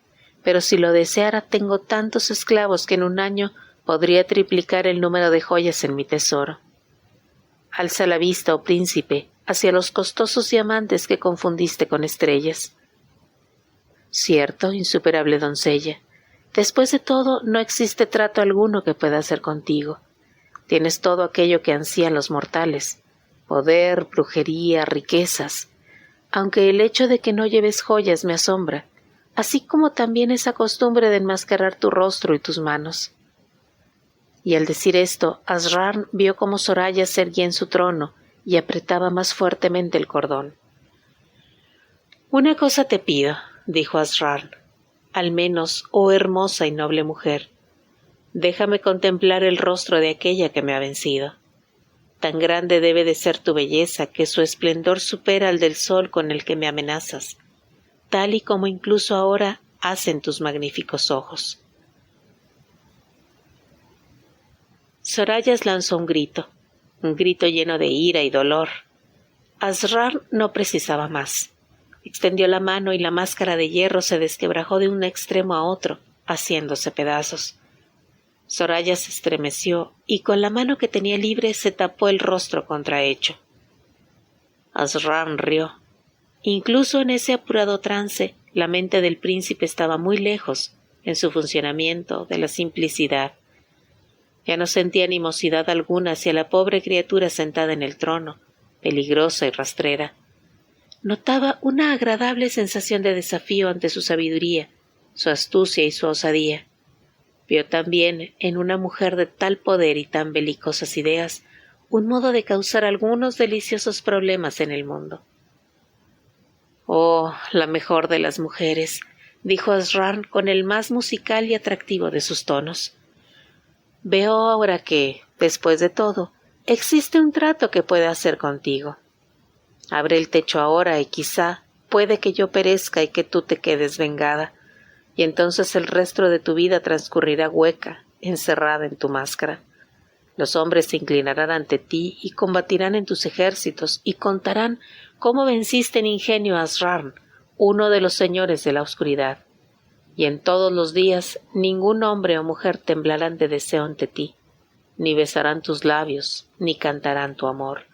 A: pero si lo deseara tengo tantos esclavos que en un año podría triplicar el número de joyas en mi tesoro. Alza la vista, oh príncipe, hacia los costosos diamantes que confundiste con estrellas. Cierto, insuperable doncella. Después de todo, no existe trato alguno que pueda hacer contigo. Tienes todo aquello que ansían los mortales: poder, brujería, riquezas. Aunque el hecho de que no lleves joyas me asombra, así como también esa costumbre de enmascarar tu rostro y tus manos. Y al decir esto, Asrar vio cómo Soraya se erguía en su trono y apretaba más fuertemente el cordón. Una cosa te pido, dijo Asrar, al menos, oh hermosa y noble mujer. Déjame contemplar el rostro de aquella que me ha vencido. Tan grande debe de ser tu belleza que su esplendor supera al del sol con el que me amenazas, tal y como incluso ahora hacen tus magníficos ojos. Sorayas lanzó un grito lleno de ira y dolor. Asrar no precisaba más. Extendió la mano y la máscara de hierro se desquebrajó de un extremo a otro, haciéndose pedazos. Soraya se estremeció y con la mano que tenía libre se tapó el rostro contrahecho. Asrar rió. Incluso en ese apurado trance, la mente del príncipe estaba muy lejos, en su funcionamiento, de la simplicidad. Ya no sentía animosidad alguna hacia la pobre criatura sentada en el trono, peligrosa y rastrera. Notaba una agradable sensación de desafío ante su sabiduría, su astucia y su osadía. Vio también, en una mujer de tal poder y tan belicosas ideas, un modo de causar algunos deliciosos problemas en el mundo. «Oh, la mejor de las mujeres», dijo Asrar con el más musical y atractivo de sus tonos. «Veo ahora que, después de todo, existe un trato que pueda hacer contigo. Abre el techo ahora y quizá puede que yo perezca y que tú te quedes vengada, y entonces el resto de tu vida transcurrirá hueca, encerrada en tu máscara. Los hombres se inclinarán ante ti y combatirán en tus ejércitos y contarán cómo venciste en ingenio a Asrar, uno de los señores de la oscuridad. Y en todos los días ningún hombre o mujer temblarán de deseo ante ti, ni besarán tus labios, ni cantarán tu amor.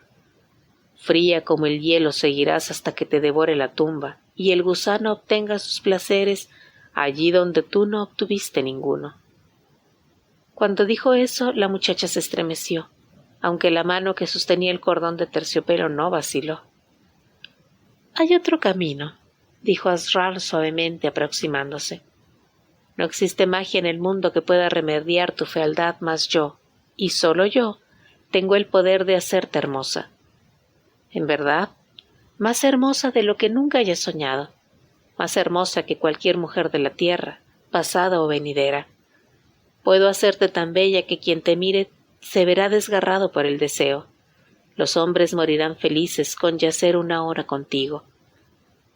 A: Fría como el hielo seguirás hasta que te devore la tumba y el gusano obtenga sus placeres allí donde tú no obtuviste ninguno». Cuando dijo eso, la muchacha se estremeció, aunque la mano que sostenía el cordón de terciopelo no vaciló. «Hay otro camino», dijo Asrar suavemente aproximándose. «No existe magia en el mundo que pueda remediar tu fealdad, mas yo, y solo yo, tengo el poder de hacerte hermosa. En verdad, más hermosa de lo que nunca hayas soñado, más hermosa que cualquier mujer de la tierra, pasada o venidera. Puedo hacerte tan bella que quien te mire se verá desgarrado por el deseo. Los hombres morirán felices con yacer una hora contigo.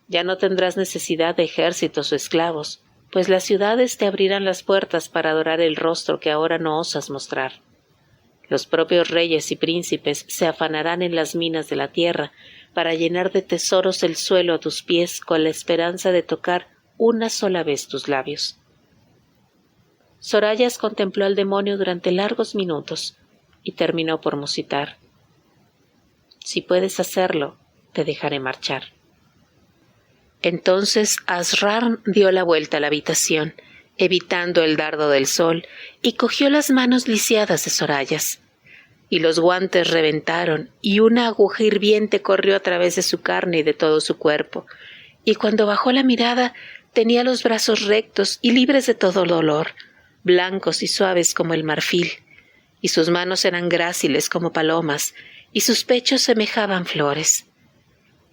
A: Ya no tendrás necesidad de ejércitos o esclavos, pues las ciudades te abrirán las puertas para adorar el rostro que ahora no osas mostrar. Los propios reyes y príncipes se afanarán en las minas de la tierra para llenar de tesoros el suelo a tus pies con la esperanza de tocar una sola vez tus labios. Sorayas contempló al demonio durante largos minutos y terminó por musitar. Si puedes hacerlo, te dejaré marchar. Entonces Asrar dio la vuelta a la habitación, evitando el dardo del sol, y cogió las manos lisiadas de Sorayas. Y los guantes reventaron, y una aguja hirviente corrió a través de su carne y de todo su cuerpo, y cuando bajó la mirada tenía los brazos rectos y libres de todo dolor, blancos y suaves como el marfil, y sus manos eran gráciles como palomas, y sus pechos semejaban flores.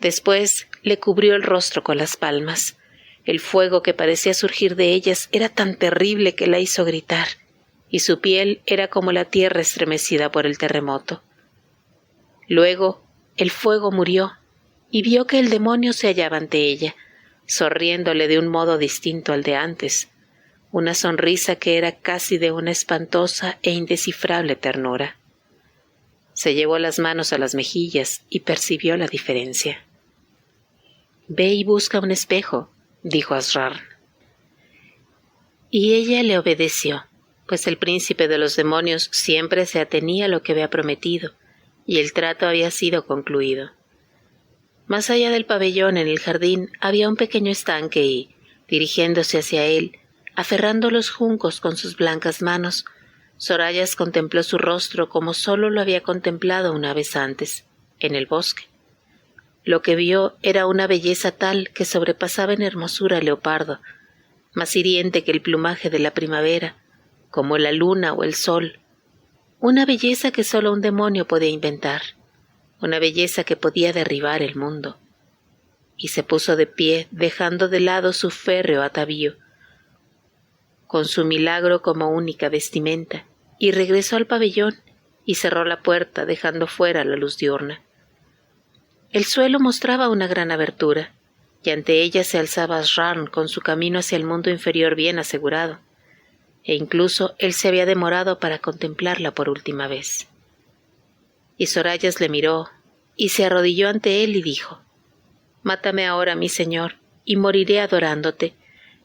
A: Después le cubrió el rostro con las palmas. El fuego que parecía surgir de ellas era tan terrible que la hizo gritar, y su piel era como la tierra estremecida por el terremoto. Luego el fuego murió, y vio que el demonio se hallaba ante ella, sonriéndole de un modo distinto al de antes, una sonrisa que era casi de una espantosa e indescifrable ternura. Se llevó las manos a las mejillas y percibió la diferencia. «Ve y busca un espejo», dijo Asrar. Y ella le obedeció, pues el príncipe de los demonios siempre se atenía a lo que había prometido, y el trato había sido concluido. Más allá del pabellón, en el jardín, había un pequeño estanque y, dirigiéndose hacia él, aferrando los juncos con sus blancas manos, Sorayas contempló su rostro como sólo lo había contemplado una vez antes, en el bosque. Lo que vio era una belleza tal que sobrepasaba en hermosura al leopardo, más hiriente que el plumaje de la primavera, como la luna o el sol, una belleza que sólo un demonio podía inventar, una belleza que podía derribar el mundo. Y se puso de pie, dejando de lado su férreo atavío, con su milagro como única vestimenta, y regresó al pabellón y cerró la puerta, dejando fuera la luz diurna. El suelo mostraba una gran abertura, y ante ella se alzaba Asrar con su camino hacia el mundo inferior bien asegurado, e incluso él se había demorado para contemplarla por última vez. Y Sorayas le miró, y se arrodilló ante él y dijo: «Mátame ahora, mi señor, y moriré adorándote,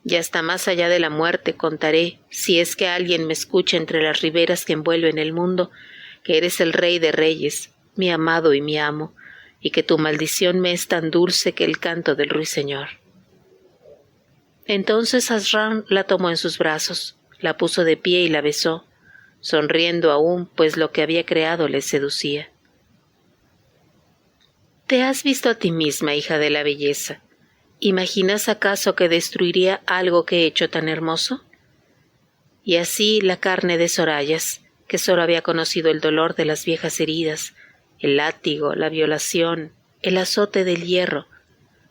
A: y hasta más allá de la muerte contaré, si es que alguien me escucha entre las riberas que envuelven el mundo, que eres el rey de reyes, mi amado y mi amo, y que tu maldición me es tan dulce que el canto del ruiseñor». Entonces Asrar la tomó en sus brazos, la puso de pie y la besó, sonriendo aún, pues lo que había creado le seducía. ¿Te has visto a ti misma, hija de la belleza? ¿Imaginas acaso que destruiría algo que he hecho tan hermoso? Y así la carne de Sorayas, que sólo había conocido el dolor de las viejas heridas, el látigo, la violación, el azote del hierro,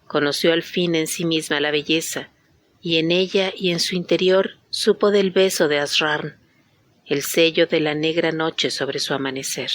A: conoció al fin en sí misma la belleza, y en ella y en su interior supo del beso de Asrar, el sello de la negra noche sobre su amanecer.